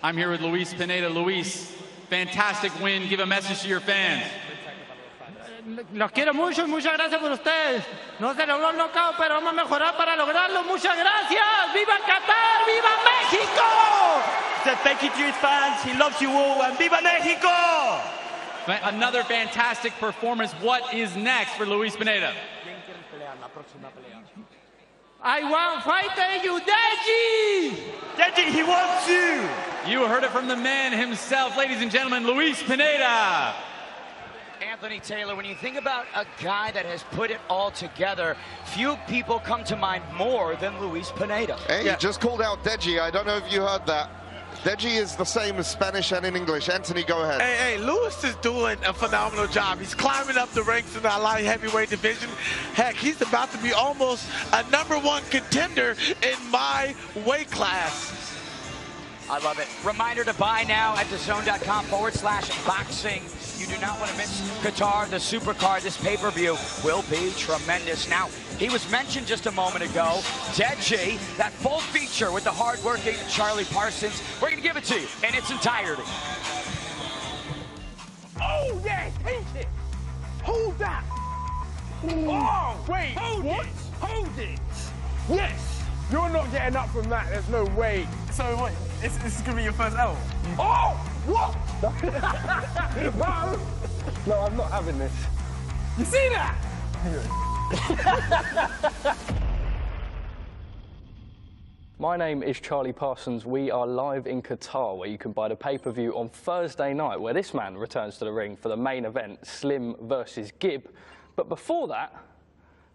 I'm here with Luis Pineda. Luis, fantastic win. Give a message to your fans. Los quiero mucho y muchas gracias por ustedes. No se logró el knockout, pero vamos a mejorar para lograrlo. Muchas gracias. ¡Viva Qatar! ¡Viva México! Said thank you to his fans. He loves you all, and Viva Mexico! Another fantastic performance. What is next for Luis Pineda? I want fight you, Dazn! Dazn, he wants you! You heard it from the man himself, ladies and gentlemen, Luis Pineda. Anthony Taylor, when you think about a guy that has put it all together, few people come to mind more than Luis Pineda. Hey, you just called out Dazn. I don't know if you heard that. Dazn is the same as Spanish and in English. Anthony, go ahead. Hey, Luis is doing a phenomenal job. He's climbing up the ranks in the light heavyweight division. Heck, he's about to be almost a #1 contender in my weight class. I love it. Reminder to buy now at dazn.com/boxing. You do not want to miss Qatar, the Supercard. This pay-per-view will be tremendous. Now, he was mentioned just a moment ago. Dazn, that full feature with the hard-working Charlie Parsons. We're going to give it to you in its entirety. Oh, yeah, take it. Hold that. Oh, wait, hold it. Hold it. Yes. You're not getting up from that. There's no way. So what? This is going to be your first L? Oh, what? No, I'm not having this. You see that? My name is Charlie Parsons. We are live in Qatar, where you can buy the pay-per-view on Thursday night, where this man returns to the ring for the main event, Slim versus Gib. But before that,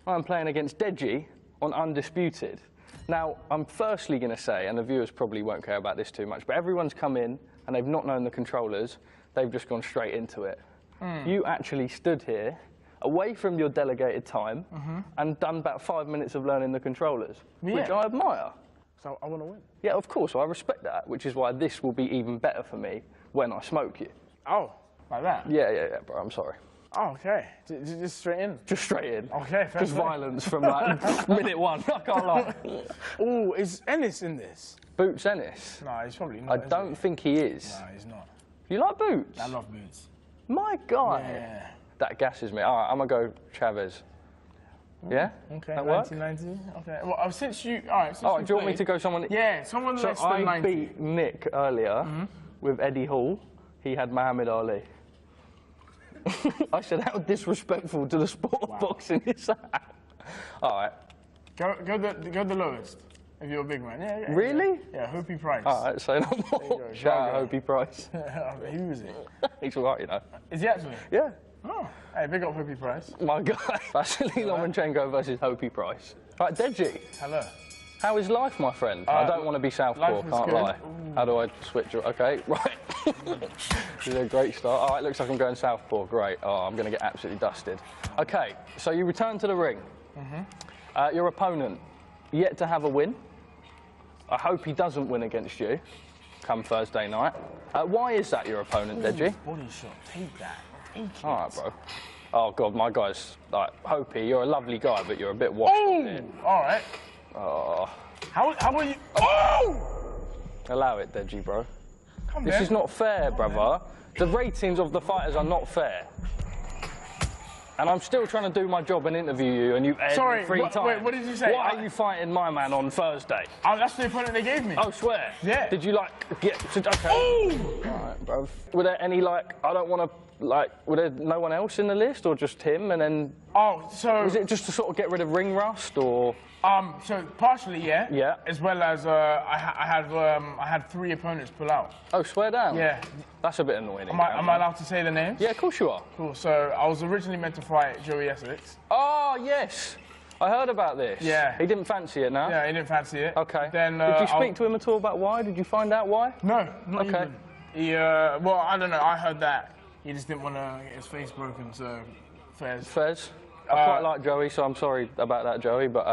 I'm playing against Dazn on Undisputed. Now, I'm firstly going to say, and the viewers probably won't care about this too much, but everyone's come in and they've not known the controllers. They've just gone straight into it. You actually stood here, away from your delegated time, and done about 5 minutes of learning the controllers, which I admire. So I want to win. Yeah, of course, I respect that, which is why this will be even better for me when I smoke you. Oh, like that? Yeah, bro, I'm sorry. Oh, okay. Just straight in? Just straight in. Okay, fair Just violence from like minute one, I can't lie. Oh, is Ennis in this? Boots Ennis? No, he's probably not. I don't think he is. No, he's not. You like Boots? I love Boots. My God. Yeah. That gasses me. All right, I'm going to go Chavez. Yeah? Okay, that work? 1990. Okay. Well, since you... All right, do you want me to go someone... Yeah, someone so less than 90. I beat Nick earlier with Eddie Hall. He had Muhammad Ali. I said, how disrespectful to the sport of boxing is that? All right. Go the lowest, if you're a big man. Yeah. Really? Yeah, Hopi Price. All right, say no more. Shout out Hopi Price. Who is it? He's all right, you know. Is he actually? Yeah. Oh, hey, big up Hopi Price. My guy. Vasily Lomachenko versus Hopi Price. Right, Dazn. Hello. How is life, my friend? I don't want to be southpaw, can't lie. Ooh. How do I switch? Okay, right. This is a great start. All right, looks like I'm going southpaw. Great. Oh, I'm going to get absolutely dusted. Okay, so you return to the ring. Your opponent, yet to have a win. I hope he doesn't win against you come Thursday night. Why is that your opponent, Dazn? Body shot. Take that. All right, bro. Oh, God, my guy's like, Hopi, you're a lovely guy, but you're a bit washed up here. All right. Oh. How will you... Oh! Allow it, Dazn, bro. This is not fair, brother. The ratings of the fighters are not fair. And I'm still trying to do my job and interview you, and you aired me 3 times. Wait, what did you say? Why are you fighting my man on Thursday? Oh, that's the opponent they gave me. Oh, swear? Yeah. Did you, like, get... Okay. Oh! All right, bro. Were there any, like, I don't want to... Like, were there no one else in the list, or just him, and then... Oh, so... Was it just to sort of get rid of ring rust, or...? So partially, yeah. Yeah. As well as I had 3 opponents pull out. Oh, swear down. Yeah. That's a bit annoying. Am I allowed to say the names? Yeah, of course you are. Cool. So I was originally meant to fight Joey Essex. Oh yes, I heard about this. Yeah. He didn't fancy it, no? Yeah, he didn't fancy it. Okay. Then did you speak to him at all about why? Did you find out why? No, not okay. even. He well, I don't know. I heard that he just didn't want to get his face broken. So Fez. Fez. I quite like Joey, so I'm sorry about that, Joey. But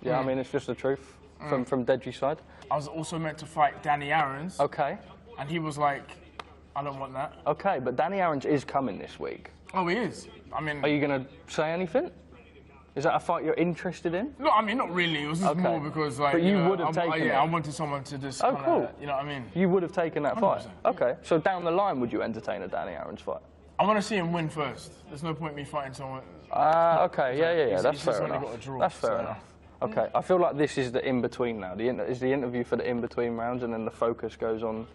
yeah, I mean it's just the truth from Daz's side. I was also meant to fight Danny Aarons. Okay. And he was like, I don't want that. Okay, but Danny Aarons is coming this week. Oh, he is? I mean... Are you going to say anything? Is that a fight you're interested in? No, I mean, not really. It was just more because, like, but you would have taken it. Yeah, I wanted someone to just kinda, cool. You know what I mean? You would have taken that 100%. fight? Okay, so down the line, would you entertain a Danny Aaron's fight? I want to see him win first. There's no point in me fighting someone. Okay, yeah, that's fair enough. Got a draw, that's fair enough. Okay, I feel like this is the in-between now. Is the interview for the in-between rounds, and then the focus goes on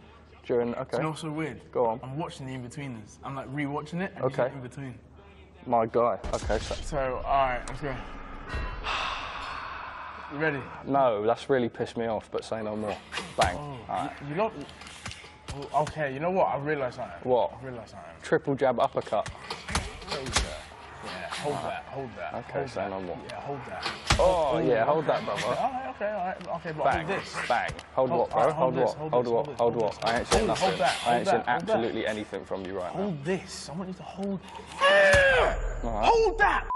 during, okay. It's also weird. Go on. I'm watching the in-betweeners. I'm like re-watching it, and okay. in between. My guy. Okay, so alright, let's go. You ready? No, that's really pissed me off, but say no more. Bang. Alright. You don't... Okay, you know what? I realised something. What? I realised something. Triple jab uppercut. Yeah, hold that. Okay, hold say that. no more. Yeah, hold that. Oh, yeah, hold that, brother. Alright, okay, but bang, hold this. Bang. Hold what, bro? Hold what? I ain't saying nothing. I ain't saying absolutely anything from you right now. Hold this. I want you to hold... Hold that!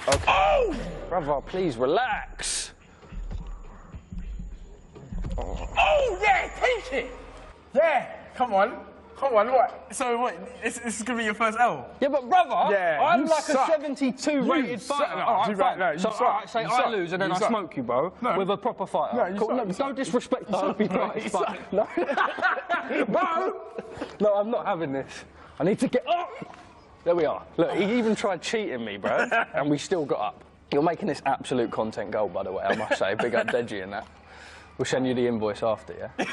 Okay. Brother, please relax. Oh, yeah, take it! Yeah, come on, what? So what, this is gonna be your first L? Yeah, but brother, yeah, I'm like suck. a 72 rated fighter. Alright, fine. So alright, say I lose and then I smoke you, bro, with a proper fighter. No, no, don't disrespect the Hopi price, but no. Bro! No, I'm not having this. I need to get up. There we are. Look, he even tried cheating me, bro, and we still got up. You're making this absolute content gold, by the way, I must say. Big up Deji and that. We'll send you the invoice after, yeah?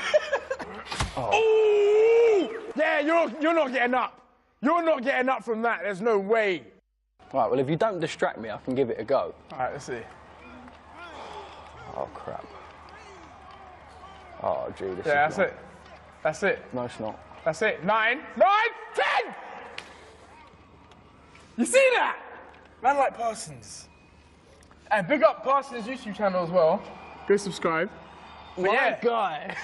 Oh! Yeah, you're not getting up. You're not getting up from that. There's no way. All right, well, if you don't distract me, I can give it a go. All right, let's see. Oh, crap. Oh, gee, this is that's it. That's it. No, it's not. That's it. 9, 10! You see that? Man like Parsons. And big up Parsons' YouTube channel as well. Go subscribe. But My guy.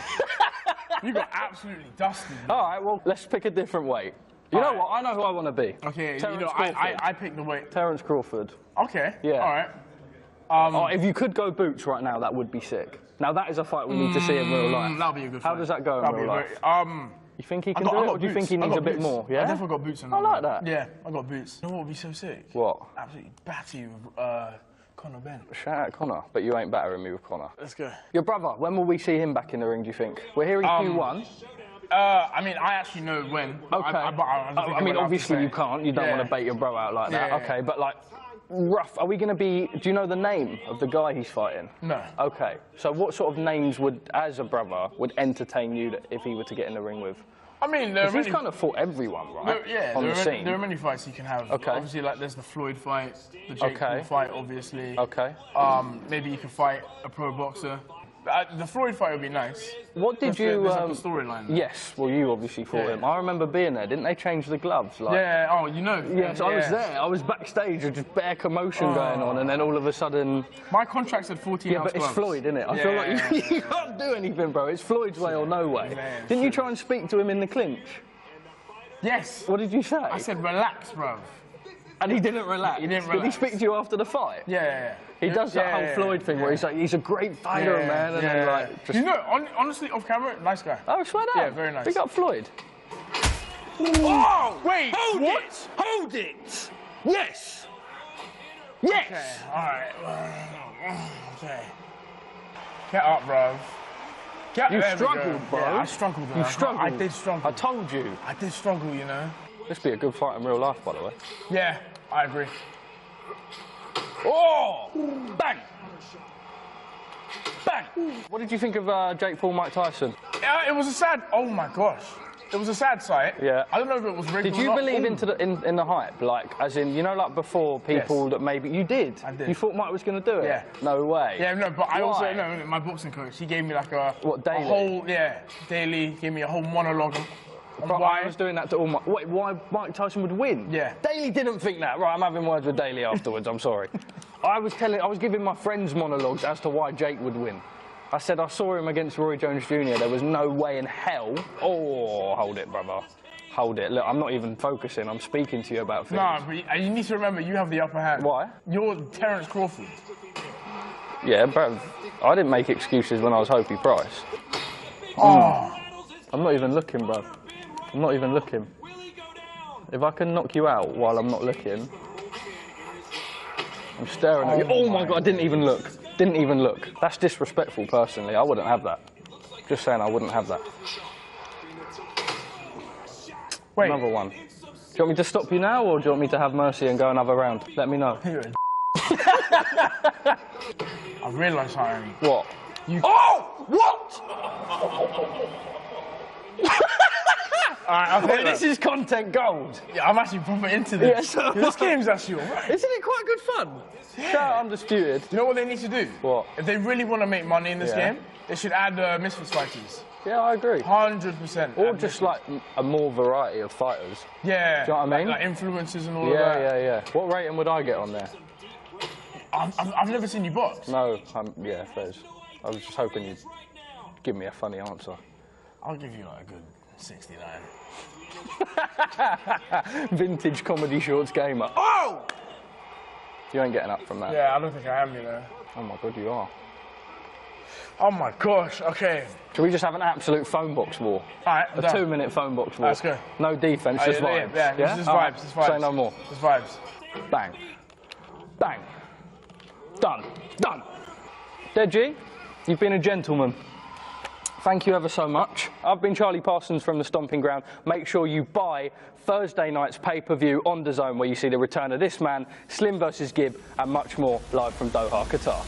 You got absolutely dusted. All right, well, let's pick a different weight. You know what? I know who I want to be. Okay, Terence you know, Crawford. I picked the weight. Terence Crawford. Okay. Yeah. All right. If you could go boots right now, that would be sick. Now, that is a fight we need to see in real life. That'll be a good fight. How does that go in real life? You think he can do it, or do you think he needs a bit more? Yeah? I definitely got boots on I like that. Yeah, I got boots. You know what would be so sick? What? Absolutely batter you with Conor Ben. Shout out Conor, but you ain't battering me with Conor. Let's go. Your brother, when will we see him back in the ring, do you think? We're hearing Q1. I mean, I actually know when. Okay. I mean, obviously you can't. You don't want to bait your bro out like that. Yeah. Okay, but like, rough, are we going to be... Do you know the name of the guy he's fighting? No. Okay, so what sort of names would, as a brother, would entertain you if he were to get in the ring with? I mean, he's kind of fought everyone, right? There are many fights you can have. Okay. Obviously, like there's the Floyd fight, the Jake Paul fight, obviously. Okay. Maybe you can fight a pro boxer. The Floyd fight would be nice. What did you... There's like a storyline there. Yes, well, you obviously fought him. I remember being there. Didn't they change the gloves? Like, yeah, oh, you know. Yes, I was there. I was backstage with just bare commotion going on, and then all of a sudden... My contract said 14 ounce gloves. It's Floyd, isn't it? I feel like you can't do anything, bro. It's Floyd's way or no way. Man, Didn't you try and speak to him in the clinch? Yes. What did you say? I said, relax, bro. And he didn't relax? He didn't relax. Did he speak to you after the fight? Yeah. He does that whole Floyd thing where he's like, he's a great fighter, man. And then like, just... You know, honestly, off camera, nice guy. Oh, swear down. Yeah, very nice. Big up Floyd. Oh, wait, what? Hold it! Yes! Yes! Okay, alright. Okay. Get up, bro. You struggled, bro. Yeah, I struggled. You struggled. I did struggle. I told you. I did struggle, you know. This be a good fight in real life, by the way. Yeah, I agree. Oh! Bang! Bang! What did you think of Jake Paul, Mike Tyson? It was a sad... Oh, my gosh. It was a sad sight. Yeah. I don't know if it was rigged Did you believe in the hype? Like, as in, you know, like before people that maybe... You did? I did. You thought Mike was going to do it? Yeah. No way. Yeah, no, but I Why? also... No, my boxing coach, he gave me like a... What, daily? A whole... Yeah, daily. Gave me a whole monologue on why... I was doing that to all my... Wait, why Mike Tyson would win? Yeah. Daly didn't think that. Right, I'm having words with Daly afterwards, I'm sorry. I was giving my friends monologues as to why Jake would win. I said I saw him against Roy Jones Jr. There was no way in hell... Oh, hold it, brother. Hold it. Look, I'm not even focusing. I'm speaking to you about things. No, but you need to remember you have the upper hand. Why? You're Terence Crawford. Yeah, bruv. I didn't make excuses when I was Hopi Price. Oh. I'm not even looking, bruv. I'm not even looking. If I can knock you out while I'm not looking. I'm staring at you. Oh my God, I didn't even look. Didn't even look. That's disrespectful, personally. I wouldn't have that. Just saying, I wouldn't have that. Wait. Another one. Do you want me to stop you now, or do you want me to have mercy and go another round? Let me know. I've realised something. What? You... Oh! What? Alright, Wait, this is content gold. Yeah, I'm actually proper into this. Yes. This game's actually alright. Isn't it quite good fun? Yeah. Shout out Undisputed. Do you know what they need to do? What? If they really want to make money in this game, they should add Misfits fighters. Yeah, I agree. 100%. Or just like a more variety of fighters. Yeah. Do you know what I mean? Like influencers and all of that. Yeah. What rating would I get on there? I've never seen you box. No, yeah, Fez. I was just hoping you'd give me a funny answer. I'll give you like a good 69. Vintage comedy shorts gamer. Oh! You ain't getting up from that. Yeah, I don't think I am, you know. Oh my God, you are. Oh my gosh, okay. Should we just have an absolute phone box war? Alright, a 2-minute phone box war. Let's go. No defense, just vibes. Yeah, just vibes, just vibes. Say no more. Just vibes. Bang. Bang. Done. Done. Deji, you've been a gentleman. Thank you ever so much. I've been Charlie Parsons from the Stomping Ground. Make sure you buy Thursday night's pay-per-view on Dazn, where you see the return of this man, Slim versus Gib, and much more live from Doha, Qatar.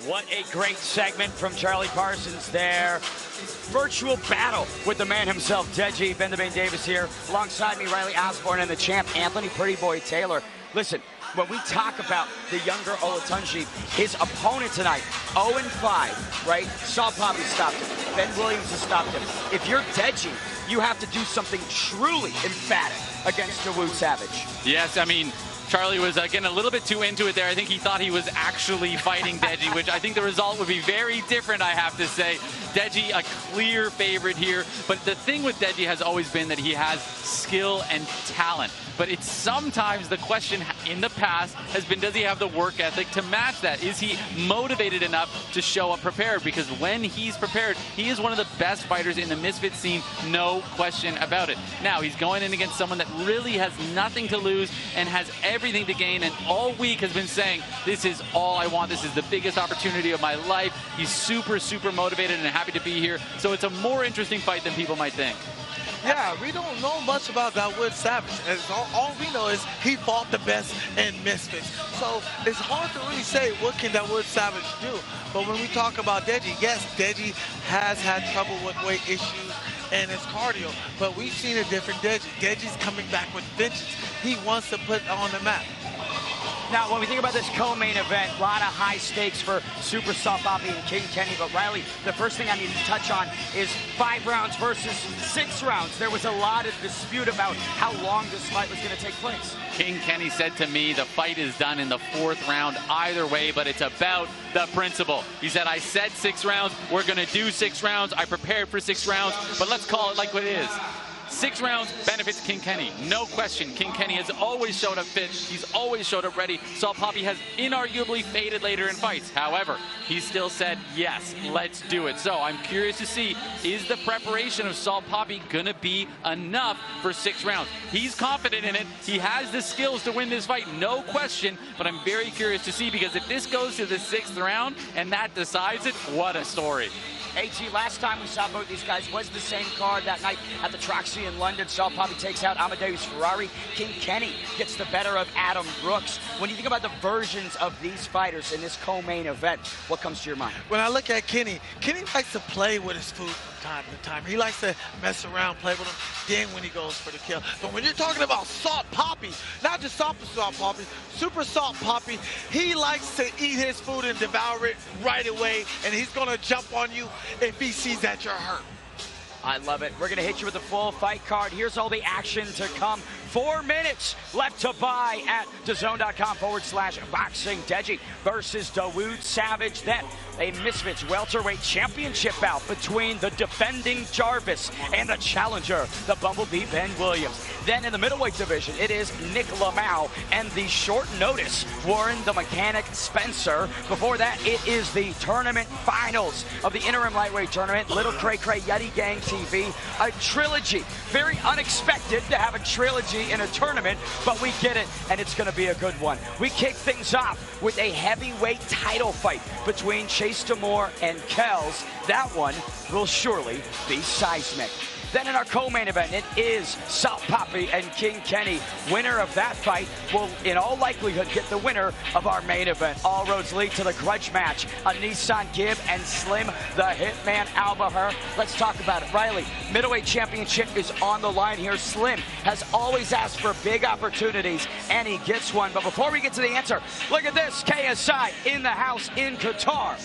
What a great segment from Charlie Parsons there. Virtual battle with the man himself, Deji. Benjamin Davis here. Alongside me, Riley Osborne, and the champ, Anthony Pretty Boy Taylor. Listen, when we talk about the younger Olatunji, his opponent tonight, 0-5, right? Saul Poppy stopped him. Ben Williams has stopped him. If you're Deji, you have to do something truly emphatic against Dawood Savage. Yes, I mean, Charlie was getting a little bit too into it there. I think he thought he was actually fighting Deji, which I think the result would be very different, I have to say. Deji, a clear favorite here. But the thing with Deji has always been that he has skill and talent. But it's sometimes the question in the past has been, does he have the work ethic to match that? Is he motivated enough to show up prepared? Because when he's prepared, he is one of the best fighters in the Misfits scene, no question about it. Now, he's going in against someone that really has nothing to lose and has everything to gain, and all week has been saying, this is all I want, this is the biggest opportunity of my life. He's super, super motivated and happy to be here. So it's a more interesting fight than people might think. Yeah, we don't know much about Dawood Savage. And all we know is he fought the best in Misfits. So it's hard to really say what can Dawood Savage do. But when we talk about Deji, yes, Deji has had trouble with weight issues and his cardio, but we've seen a different Deji. Deji's coming back with vengeance. He wants to put on the map. Now, when we think about this co-main event, a lot of high stakes for Super Saul Poppy and King Kenny. But Riley, the first thing I need to touch on is 5 rounds versus 6 rounds. There was a lot of dispute about how long this fight was going to take place. King Kenny said to me, the fight is done in the 4th round either way, but it's about the principle. He said, I said 6 rounds. We're going to do 6 rounds. I prepared for 6 rounds, but let's call it like what it is. 6 rounds benefits King Kenny. No question. King Kenny has always showed up fit. He's always showed up ready. Saul Poppy has inarguably faded later in fights. However, he still said, yes, let's do it. So I'm curious to see, is the preparation of Saul Poppy going to be enough for 6 rounds? He's confident in it. He has the skills to win this fight, no question. But I'm very curious to see, because if this goes to the 6th round and that decides it, what a story. AT, last time we saw both these guys was the same card that night at the Troxy in London. Saul Poppy takes out Amadeus Ferrari. King Kenny gets the better of Adam Brooks. When you think about the versions of these fighters in this co-main event, what comes to your mind? When I look at Kenny, Kenny likes to play with his food from time to time. He likes to mess around, play with him, then when he goes for the kill. But when you're talking about Saul Poppy, not just Saul Poppy, Super Saul Poppy, he likes to eat his food and devour it right away, and he's going to jump on you if he sees that you're hurt. I love it. We're going to hit you with a full fight card. Here's all the action to come 4 minutes left to buy at DAZN.com/boxing. Deji versus Dawood Savage. Then a Misfits welterweight championship bout between the defending Jarvis and the challenger, the Bumblebee Ben Williams. Then in the middleweight division, it is Nick Lamau and the short notice Warren the Mechanic Spencer. Before that, it is the tournament finals of the interim lightweight tournament. Little Cray Cray Yeti Gang TV, a trilogy. Very unexpected to have a trilogy in a tournament, but we get it, and it's going to be a good one. We kick things off with a heavyweight title fight between Chase Demore and Kells. That one will surely be seismic. Then in our co-main event, it is Salt Papi and King Kenny. Winner of that fight will, in all likelihood, get the winner of our main event. All roads lead to the grudge match. Anesongib and Slim, the Hitman Albaher. Let's talk about it. Riley, middleweight championship is on the line here. Slim has always asked for big opportunities, and he gets one. But before we get to the answer, look at this. KSI in the house in Qatar.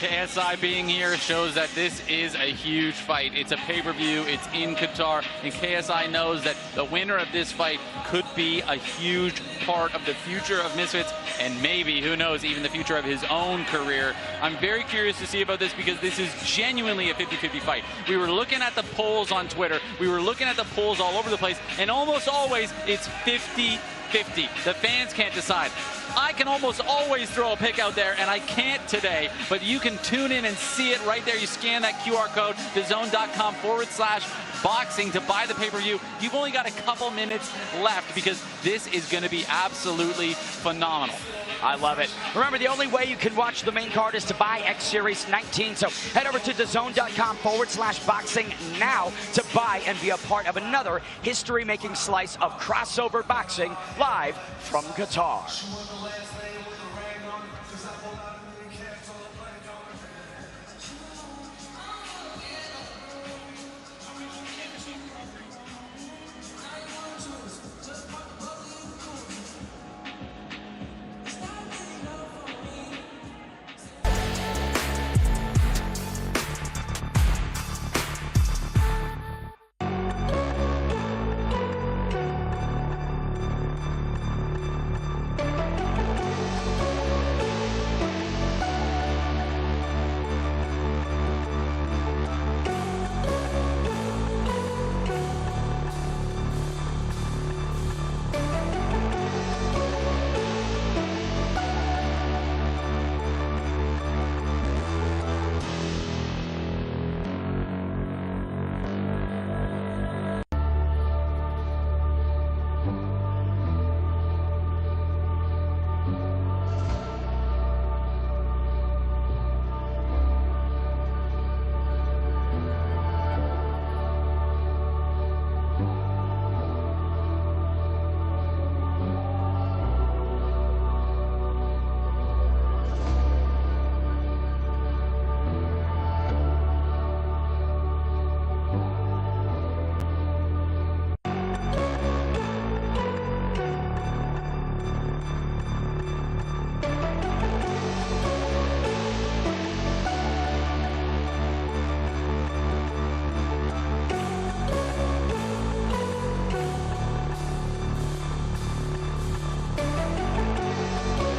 KSI being here shows that this is a huge fight. It's a pay-per-view, it's in Qatar, and KSI knows that the winner of this fight could be a huge part of the future of Misfits, and maybe, who knows, even the future of his own career. I'm very curious to see about this because this is genuinely a 50-50 fight. We were looking at the polls on Twitter, we were looking at the polls all over the place, and almost always it's 50-50. The fans can't decide. I can almost always throw a pick out there, and I can't today, but you can tune in and see it right there. You scan that QR code, DAZN.com/boxing to buy the pay-per-view. You've only got a couple minutes left because this is going to be absolutely phenomenal. I love it. Remember, the only way you can watch the main card is to buy X Series 19. So head over to DAZN.com/boxing now to buy and be a part of another history-making slice of crossover boxing live from Qatar.